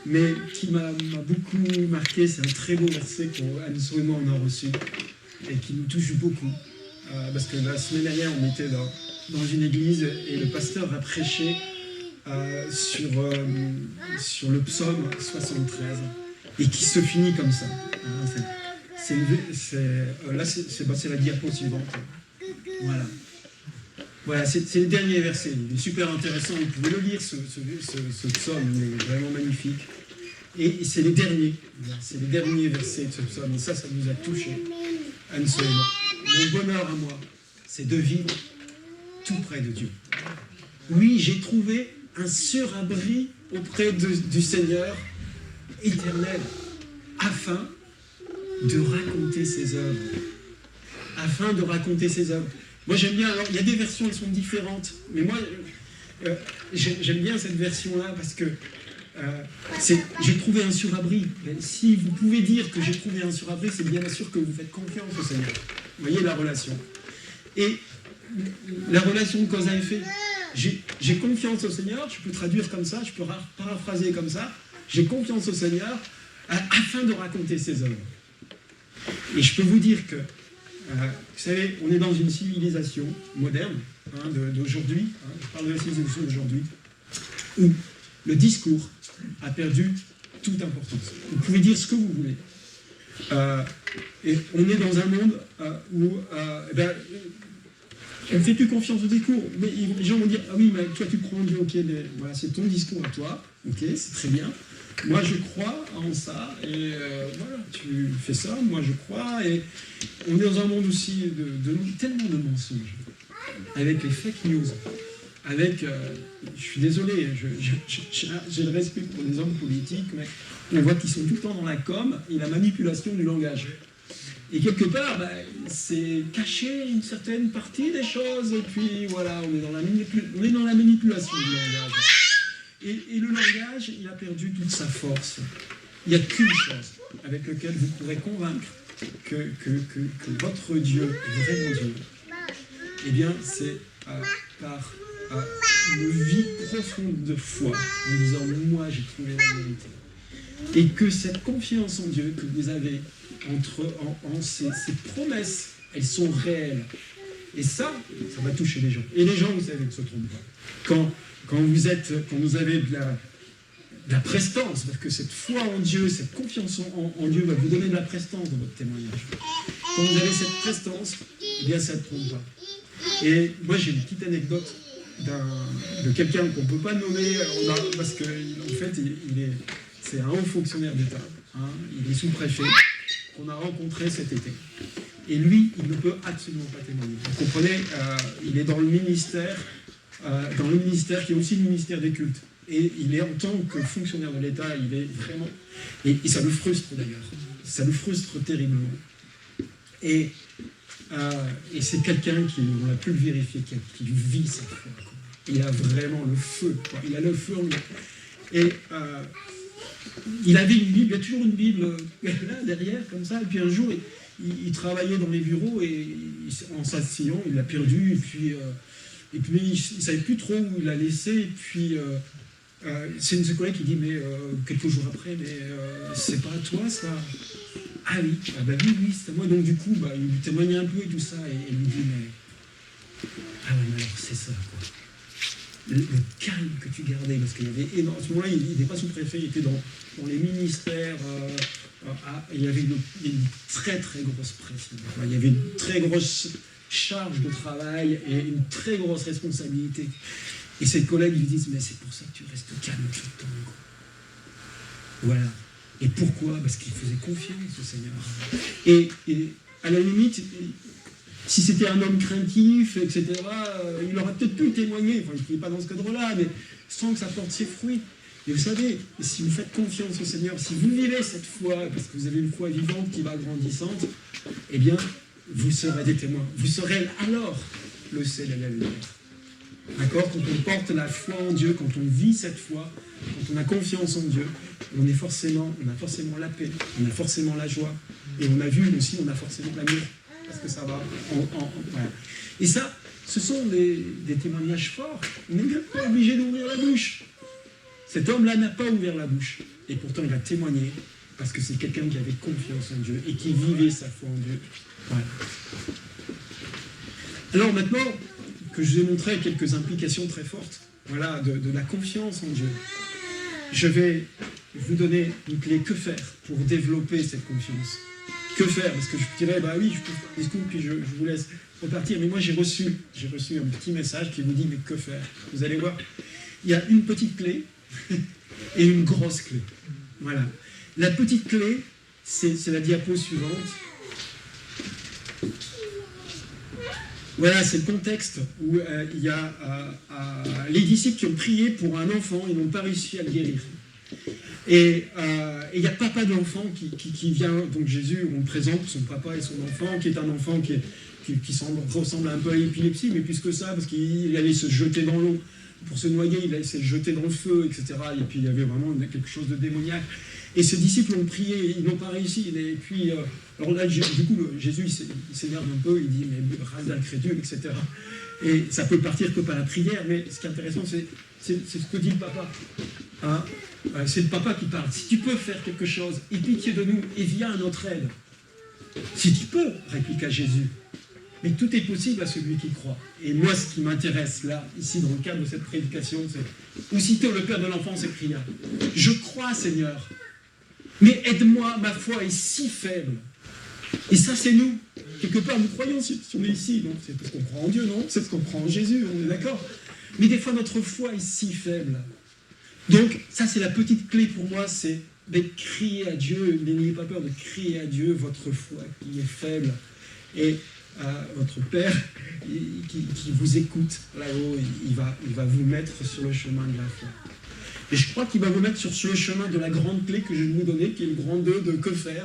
mais qui m'a beaucoup marqué. C'est un très beau verset qu'Anso et moi on a reçu et qui nous touche beaucoup. Parce que la semaine dernière, on était dans une église et le pasteur a prêché sur le psaume 73 et qui se finit comme ça. Là, c'est la diapo suivante. Voilà, c'est le dernier verset. Il est super intéressant. Vous pouvez le lire, ce psaume. Il est vraiment magnifique. Et c'est les derniers. C'est les derniers versets de ce psaume. Et ça nous a touchés. Anso et moi. Mon bonheur à moi, c'est de vivre tout près de Dieu. Oui, j'ai trouvé un surabri auprès du Seigneur éternel, afin de raconter ses œuvres. Afin de raconter ses œuvres. Moi j'aime bien, alors il y a des versions, elles sont différentes, mais moi j'aime bien cette version-là parce que j'ai trouvé un surabri. Si vous pouvez dire que j'ai trouvé un surabri, c'est bien sûr que vous faites confiance au Seigneur. Vous voyez la relation. Et la relation de cause à effet. J'ai confiance au Seigneur, je peux traduire comme ça, je peux paraphraser comme ça. J'ai confiance au Seigneur afin de raconter ses œuvres. Et je peux vous dire que, vous savez, on est dans une civilisation moderne d'aujourd'hui, je parle de la civilisation d'aujourd'hui, où le discours a perdu toute importance. Vous pouvez dire ce que vous voulez. Et on est dans un monde où on ne fait plus confiance au discours. Mais les gens vont dire, ah oui, mais toi tu crois en Dieu, ok, mais voilà, c'est ton discours à toi, ok, c'est très bien. Moi je crois en ça, et voilà, tu fais ça, moi je crois, et on est dans un monde aussi tellement de mensonges, avec les fake news, avec, je suis désolé, j'ai le respect pour les hommes politiques, mais on voit qu'ils sont tout le temps dans la com et la manipulation du langage. Et quelque part, c'est cacher une certaine partie des choses, et puis voilà, on est dans la manipulation du langage. Et le langage, il a perdu toute sa force. Il n'y a qu'une chose avec laquelle vous pourrez convaincre que votre Dieu est vraiment Dieu. Eh bien, c'est par une vie profonde de foi, en disant, moi j'ai trouvé la vérité. Et que cette confiance en Dieu que vous avez en ces promesses, elles sont réelles. Et ça va toucher les gens. Et les gens, vous savez, ne se trompent pas. Quand vous avez de la prestance, parce que cette foi en Dieu, cette confiance en Dieu va vous donner de la prestance dans votre témoignage. Quand vous avez cette prestance, eh bien ça ne trompe pas. Et moi j'ai une petite anecdote de quelqu'un qu'on ne peut pas nommer, parce qu'en fait c'est un haut fonctionnaire d'État, il est sous-préfet, qu'on a rencontré cet été. Et lui, il ne peut absolument pas témoigner. Vous comprenez, il est dans le ministère qui est aussi le ministère des cultes. Et il est en tant que fonctionnaire de l'État, il est vraiment... Et ça le frustre d'ailleurs. Ça le frustre terriblement. Et c'est quelqu'un qui, on l'a pu le vérifier, qui vit cette foi. Il a vraiment le feu. Il a le feu en lui. Et il avait une Bible, il y a toujours une Bible là, derrière, comme ça. Et puis un jour, il travaillait dans les bureaux et en s'asseyant, il l'a perdu. Et puis il ne savait plus trop où il l'a laissé. Et puis c'est une de ses collègues qui dit, mais quelques jours après, mais c'est pas à toi ça? Ah oui, oui, c'est à moi. Donc du coup, il lui témoignait un peu et tout ça. Et il lui dit, mais ah ouais, mais alors c'est ça, quoi. Le calme que tu gardais, parce qu'il y avait énormément... À ce moment-là, il n'était pas sous-préfet, il était dans les ministères. Il y avait une très très grosse pression. Il y avait une très grosse charge de travail et une très grosse responsabilité. Et ses collègues lui disent, mais c'est pour ça que tu restes calme tout le temps. Voilà. Et pourquoi? Parce qu'il faisait confiance au Seigneur. Et à la limite, si c'était un homme craintif, etc., il aurait peut-être pu témoigner, enfin il n'est pas dans ce cadre-là, mais sans que ça porte ses fruits. Et vous savez, si vous faites confiance au Seigneur, si vous vivez cette foi, parce que vous avez une foi vivante qui va grandissante, eh bien, vous serez des témoins. Vous serez alors le sel et la lumière. D'accord? Quand on porte la foi en Dieu, quand on vit cette foi, quand on a confiance en Dieu, on a forcément la paix, on a forcément la joie, et on a vu aussi, on a forcément l'amour, parce que ça va. Voilà. Et ça, ce sont des témoignages forts. On n'est même pas obligé d'ouvrir la bouche. Cet homme-là n'a pas ouvert la bouche. Et pourtant, il a témoigné parce que c'est quelqu'un qui avait confiance en Dieu et qui vivait sa foi en Dieu. Voilà. Alors maintenant que je vous ai montré quelques implications très fortes, voilà, de la confiance en Dieu, je vais vous donner une clé. Que faire pour développer cette confiance? Que faire? Parce que je dirais, bah oui, je peux faire des coups, puis je vous laisse repartir. Mais moi, j'ai reçu un petit message qui vous dit, mais que faire? Vous allez voir, il y a une petite clé et une grosse clé. Voilà. La petite clé, c'est la diapo suivante. Voilà, c'est le contexte où il y a les disciples qui ont prié pour un enfant et n'ont pas réussi à le guérir. Et il y a papa de l'enfant qui vient, donc Jésus, on présente son papa et son enfant, qui est un enfant qui ressemble un peu à l'épilepsie, mais plus que ça, parce qu'il allait se jeter dans l'eau pour se noyer, il allait se jeter dans le feu, etc. Et puis il y avait vraiment quelque chose de démoniaque. Et ces disciples ont prié, ils n'ont pas réussi. Et puis, alors là, du coup, Jésus, il s'énerve un peu, il dit, mais race d'incrédule, etc. Et ça peut partir que par la prière, mais ce qui est intéressant, c'est ce que dit le papa. Hein, c'est le papa qui parle. Si tu peux faire quelque chose, aie pitié de nous et viens à notre aide. Si tu peux, répliqua Jésus. Mais tout est possible à celui qui croit. Et moi, ce qui m'intéresse là, ici, dans le cadre de cette prédication, c'est aussitôt le père de l'enfant s'écria. Je crois, Seigneur, mais aide-moi, ma foi est si faible. Et ça, c'est nous. Quelque part, nous croyons si on est ici. Donc, c'est parce qu'on croit en Dieu, non? C'est parce qu'on croit en Jésus, on est d'accord? Mais des fois, notre foi est si faible. Donc, ça, c'est la petite clé pour moi, c'est de crier à Dieu. N'ayez pas peur de crier à Dieu votre foi qui est faible. Et votre Père qui vous écoute là-haut, il va vous mettre sur le chemin de la foi. Et je crois qu'il va vous mettre sur le chemin de la grande clé que je vais vous donner, qui est le grand 2 de que faire.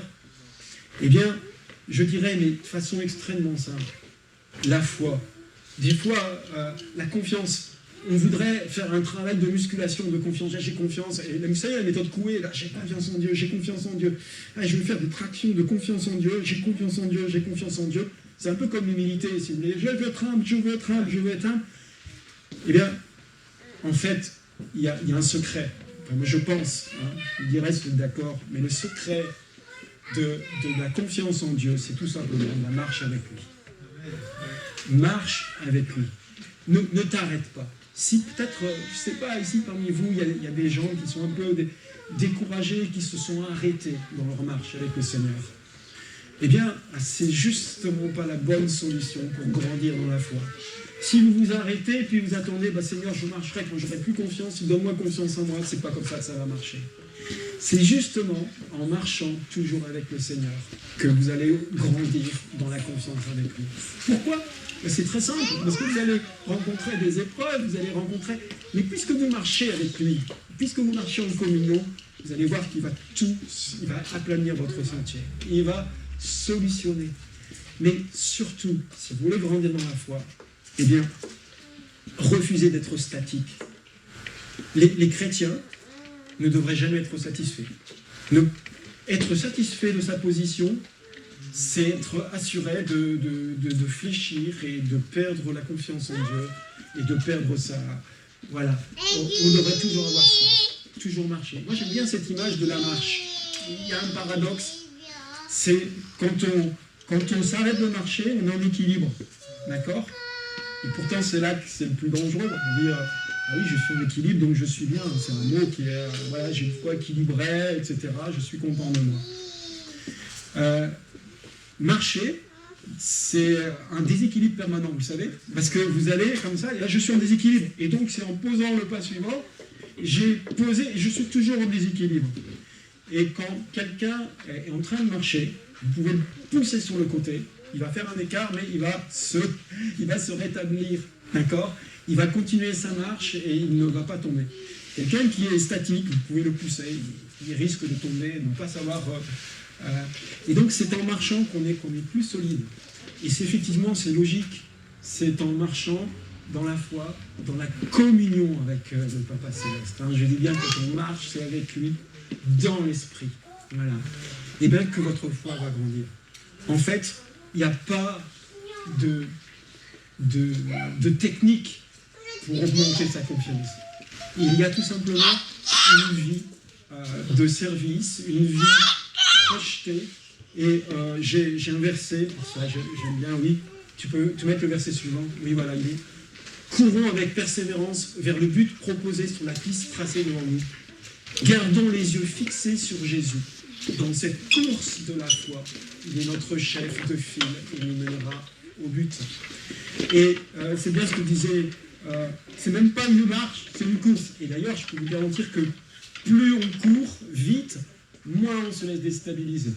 Eh bien, je dirais, mais de façon extrêmement simple, la foi. Des fois, la confiance. On voudrait faire un travail de musculation, de confiance. J'ai confiance. Et vous savez, la méthode Coué, là, j'ai confiance en Dieu, j'ai confiance en Dieu. Ah, je vais faire des tractions de confiance en Dieu, j'ai confiance en Dieu, j'ai confiance en Dieu. C'est un peu comme l'humilité, si vous voulez. Je veux être humble, je veux être humble, je veux être humble. Eh bien, en fait, il y a un secret. Enfin, moi, je pense, il dirait si vous êtes d'accord, mais le secret de la confiance en Dieu, c'est tout simplement la marche avec lui. Marche avec lui. Ne t'arrête pas. Si peut-être, je ne sais pas, ici parmi vous, il y a des gens qui sont un peu découragés, qui se sont arrêtés dans leur marche avec le Seigneur, eh bien, c'est justement pas la bonne solution pour grandir dans la foi. Si vous vous arrêtez, puis vous attendez, Seigneur, je marcherai quand j'aurai plus confiance, donne-moi confiance en moi, c'est pas comme ça que ça va marcher. C'est justement en marchant toujours avec le Seigneur que vous allez grandir dans la confiance avec lui. Pourquoi? C'est très simple, parce que vous allez rencontrer des épreuves, vous allez rencontrer... Mais puisque vous marchez avec lui, puisque vous marchez en communion, vous allez voir qu'il va il va aplanir votre sentier. Il va solutionner. Mais surtout, si vous voulez grandir dans la foi, eh bien, refusez d'être statique. Les chrétiens ne devraient jamais être satisfaits. Être satisfait de sa position, c'est être assuré de fléchir et de perdre la confiance en Dieu et de perdre sa... Voilà. On devrait toujours avoir soif, toujours marcher. Moi, j'aime bien cette image de la marche. Il y a un paradoxe, c'est quand on s'arrête de marcher, on est en équilibre. D'accord? Et pourtant, c'est là que c'est le plus dangereux. On dit, ah oui, je suis en équilibre, donc je suis bien. C'est un mot qui est, voilà, j'ai une foi équilibrée, etc. Je suis content de moi. Marcher, c'est un déséquilibre permanent, vous savez, parce que vous allez comme ça, et là je suis en déséquilibre, et donc c'est en posant le pas suivant, j'ai posé, et je suis toujours en déséquilibre. Et quand quelqu'un est en train de marcher, vous pouvez le pousser sur le côté, il va faire un écart, mais il va se rétablir, d'accord? Il va continuer sa marche et il ne va pas tomber. Quelqu'un qui est statique, vous pouvez le pousser, il risque de tomber, de ne pas savoir... et donc c'est en marchant qu'on est plus solide. Et effectivement, c'est logique. C'est en marchant dans la foi, dans la communion avec le Papa Céleste. Hein. Je dis bien que quand on marche, c'est avec lui, dans l'esprit. Voilà. Et bien que votre foi va grandir. En fait, il n'y a pas de technique pour augmenter sa confiance. Il y a tout simplement une vie de service, une vie projetée. Et j'ai un verset, ça j'aime bien, oui. Tu peux mettre le verset suivant. Oui, voilà, il est. Courons avec persévérance vers le but proposé sur la piste tracée devant nous. Gardons les yeux fixés sur Jésus. Dans cette course de la foi, il est notre chef de file et il nous mènera au but. Et c'est bien ce que disait, c'est même pas une marche, c'est une course. Et d'ailleurs, je peux vous garantir que plus on court vite, moins on se laisse déstabiliser.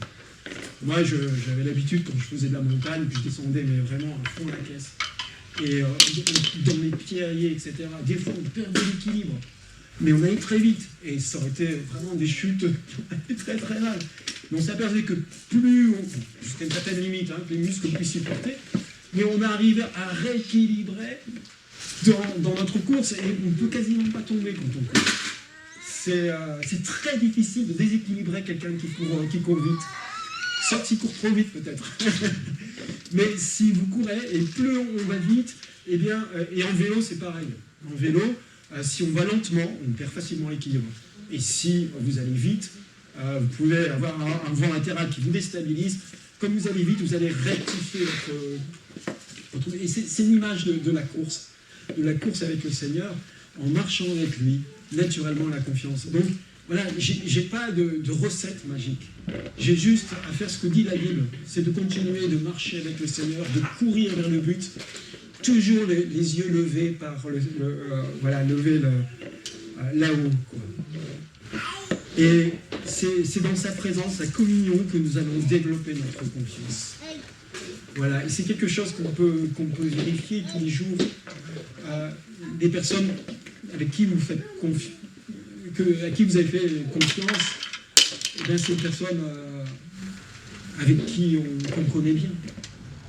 Moi, j'avais l'habitude, quand je faisais de la montagne, que je descendais mais vraiment à fond la caisse. Et dans les pierriers, etc., des fois on perdait l'équilibre. Mais on allait très vite, et ça aurait été vraiment des chutes très très mal. Mais on s'apercevait que plus on, jusqu'à une certaine limite, que les muscles puissent supporter, mais on arrive à rééquilibrer dans notre course, et on ne peut quasiment pas tomber quand on court. C'est très difficile de déséquilibrer quelqu'un qui court vite. Sauf s'il court trop vite peut-être. Mais si vous courez, et plus on va vite, eh bien, et en vélo c'est pareil. En vélo, si on va lentement, on perd facilement l'équilibre. Et si vous allez vite, vous pouvez avoir un vent latéral qui vous déstabilise. Comme vous allez vite, vous allez rectifier votre... Et c'est l'image de la course avec le Seigneur, en marchant avec lui, naturellement la confiance. Donc voilà, j'ai pas de recette magique. J'ai juste à faire ce que dit la Bible, c'est de continuer de marcher avec le Seigneur, de courir vers le but, toujours les yeux levés levés là-haut, quoi. Et c'est dans sa présence, sa communion, que nous allons développer notre confiance. Voilà, et c'est quelque chose qu'on peut vérifier tous les jours. Des personnes avec qui vous faites confiance, à qui vous avez fait confiance, eh bien c'est une personne avec qui on connaît bien.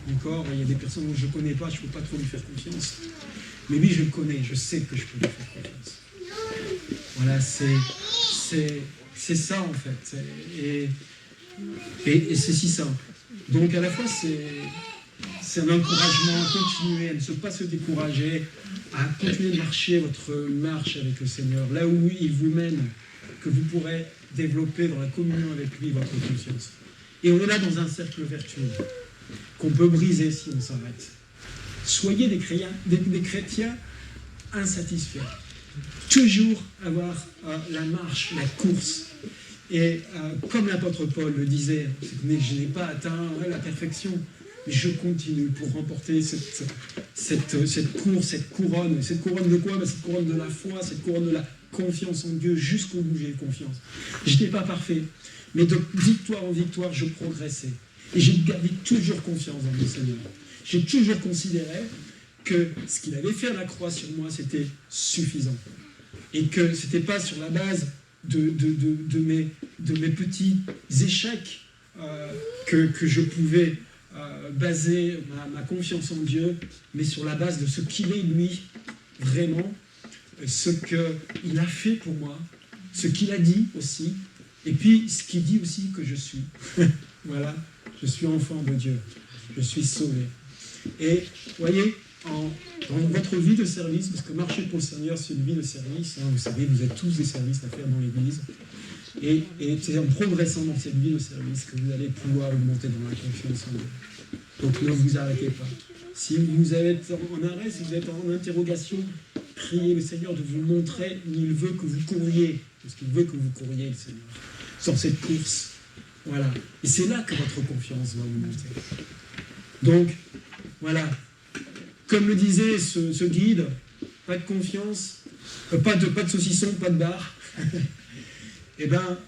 D'accord ? Il y a des personnes que je ne connais pas, je ne peux pas trop lui faire confiance. Mais lui, je le connais, je sais que je peux lui faire confiance. Voilà, c'est ça en fait. Et c'est si simple. Donc à la fois, c'est un encouragement à continuer, à ne pas se décourager, à continuer de marcher votre marche avec le Seigneur, là où il vous mène, que vous pourrez développer dans la communion avec lui votre confiance. Et on est là dans un cercle vertueux qu'on peut briser si on s'arrête. Soyez des chrétiens insatisfaits. Toujours avoir la marche, la course. Et comme l'apôtre Paul le disait, je n'ai pas atteint la perfection, mais je continue pour remporter cette course, cette couronne. Cette couronne de quoi ? Cette couronne de la foi, cette couronne de la confiance en Dieu, jusqu'au bout j'ai confiance. Je n'étais pas parfait, mais de victoire en victoire, je progressais. Et j'ai gardé toujours confiance dans mon Seigneur. J'ai toujours considéré que ce qu'il avait fait à la croix sur moi, c'était suffisant. Et que ce n'était pas sur la base de mes petits échecs que je pouvais baser ma confiance en Dieu, mais sur la base de ce qu'il est, lui, vraiment, ce qu'il a fait pour moi, ce qu'il a dit aussi, et puis ce qu'il dit aussi que je suis. Voilà, je suis enfant de Dieu, je suis sauvé. Et voyez, dans votre vie de service, parce que marcher pour le Seigneur, c'est une vie de service, vous savez, vous êtes tous des services à faire dans l'Église, et c'est en progressant dans cette vie de service que vous allez pouvoir augmenter dans la confiance en Dieu. Donc ne vous arrêtez pas. Si vous êtes en arrêt, si vous êtes en interrogation, priez le Seigneur de vous montrer où il veut que vous couriez, parce qu'il veut que vous couriez, le Seigneur, sur cette course. Voilà. Et c'est là que votre confiance va augmenter. Donc, voilà. Comme le disait ce guide, pas de confiance, pas de saucisson, pas de bar. Eh bien,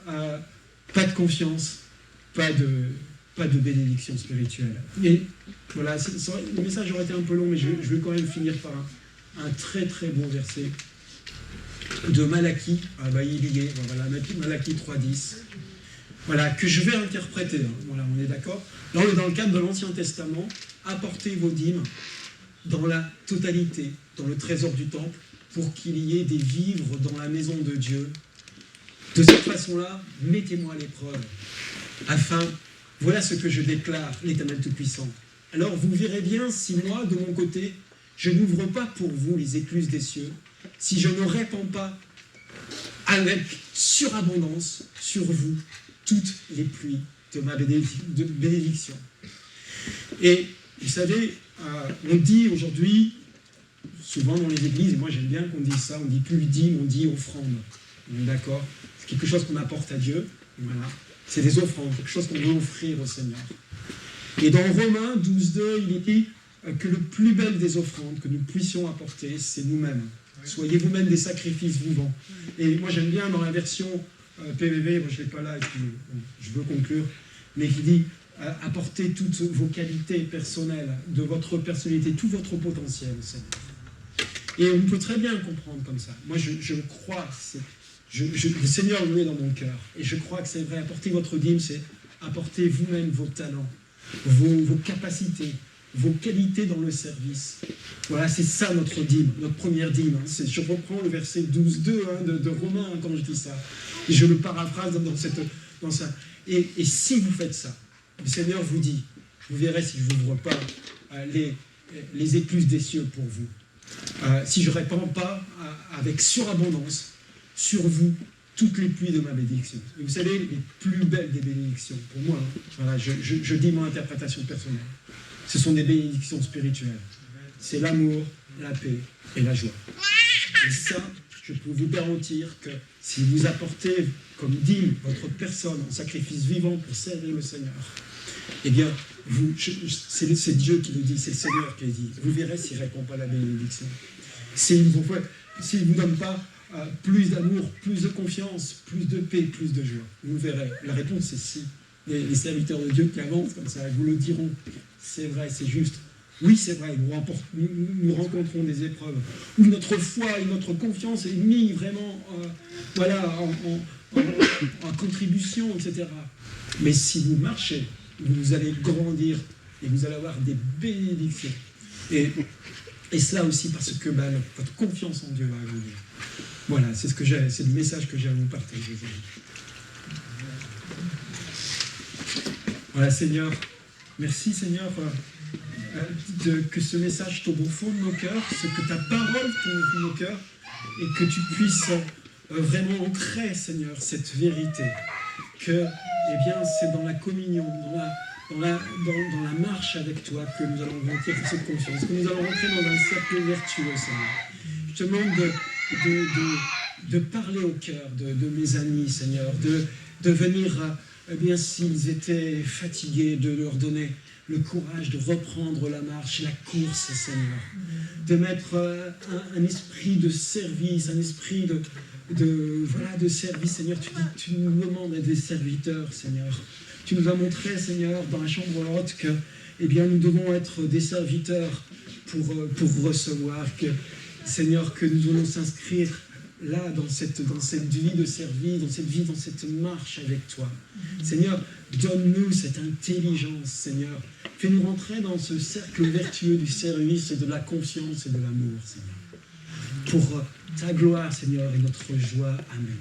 pas de confiance, pas de bénédiction spirituelle. Et voilà, le message aurait été un peu long, mais je vais quand même finir par un très très bon verset de Malachie. Il y est, voilà, Malachie 3.10. Voilà, que je vais interpréter. Voilà, on est d'accord. Là, on est dans le cadre de l'Ancien Testament. Apportez vos dîmes dans la totalité, dans le trésor du temple, pour qu'il y ait des vivres dans la maison de Dieu. De cette façon-là, mettez-moi à l'épreuve, afin, voilà ce que je déclare, l'Éternel Tout-Puissant. Alors vous verrez bien si moi, de mon côté, je n'ouvre pas pour vous les écluses des cieux, si je ne répands pas avec surabondance sur vous toutes les pluies de ma bénédiction. Et vous savez, on dit aujourd'hui, souvent dans les églises, et moi j'aime bien qu'on dise ça, on dit plus dîme, on dit offrande. D'accord? C'est quelque chose qu'on apporte à Dieu. Voilà. C'est des offrandes, quelque chose qu'on veut offrir au Seigneur. Et dans Romains 12.2, il est dit que le plus bel des offrandes que nous puissions apporter, c'est nous-mêmes. Soyez vous-même des sacrifices vivants. Et moi j'aime bien dans la version PVV, moi je ne l'ai pas là, et puis, je veux conclure, mais qui dit apportez toutes vos qualités personnelles, de votre personnalité, tout votre potentiel au Seigneur. Et on peut très bien le comprendre comme ça. Moi je crois, le Seigneur le met dans mon cœur, et je crois que c'est vrai, apporter votre dîme, c'est apporter vous-même vos talents, vos capacités, vos qualités dans le service. Voilà, c'est ça notre dîme, notre première dîme. Hein. Je reprends le verset 12.2 de Romains quand je dis ça. Et je le paraphrase dans ça. Et si vous faites ça, le Seigneur vous dit, vous verrez si je n'ouvre pas les écluses des cieux pour vous. Si je ne répands pas avec surabondance sur vous toutes les pluies de ma bénédiction. Et vous savez, les plus belles des bénédictions, pour moi, hein, voilà, je dis mon interprétation personnelle, ce sont des bénédictions spirituelles. C'est l'amour, la paix et la joie. Et ça, je peux vous garantir que si vous apportez comme dîme votre personne en sacrifice vivant pour servir le Seigneur, eh bien, c'est Dieu qui le dit, c'est le Seigneur qui le dit. Vous verrez s'il ne répond pas à la bénédiction. S'il ne vous donne pas plus d'amour, plus de confiance, plus de paix, plus de joie. Vous verrez. La réponse c'est si. Les serviteurs de Dieu qui avancent comme ça, vous le diront. C'est vrai, c'est juste. Oui, c'est vrai, nous rencontrons des épreuves où notre foi et notre confiance est mise vraiment en contribution, etc. Mais si vous marchez, vous allez grandir et vous allez avoir des bénédictions. Et cela aussi parce que votre confiance en Dieu va grandir. Voilà, c'est le message que j'ai à vous partager aujourd'hui. Voilà, Seigneur, merci Seigneur que ce message tombe au fond de nos cœurs, que ta parole tombe au fond de nos cœurs, et que tu puisses vraiment ancrer, Seigneur, cette vérité, que c'est dans la communion, dans la marche avec toi que nous allons grandir cette confiance, que nous allons rentrer dans un cercle vertueux, Seigneur. Je te demande de parler au cœur de mes amis, Seigneur, de venir, s'ils étaient fatigués, de leur donner le courage de reprendre la marche, la course, Seigneur. De mettre un esprit de service, un esprit de service, Seigneur. Tu nous demandes d'être des serviteurs, Seigneur. Tu nous as montré, Seigneur, dans la chambre haute que nous devons être des serviteurs pour recevoir, Seigneur, que nous devons s'inscrire là, dans cette vie de service, dans cette marche avec toi. Seigneur, donne-nous cette intelligence, Seigneur. Fais-nous rentrer dans ce cercle vertueux du service et de la confiance et de l'amour, Seigneur. Pour ta gloire, Seigneur, et notre joie. Amen.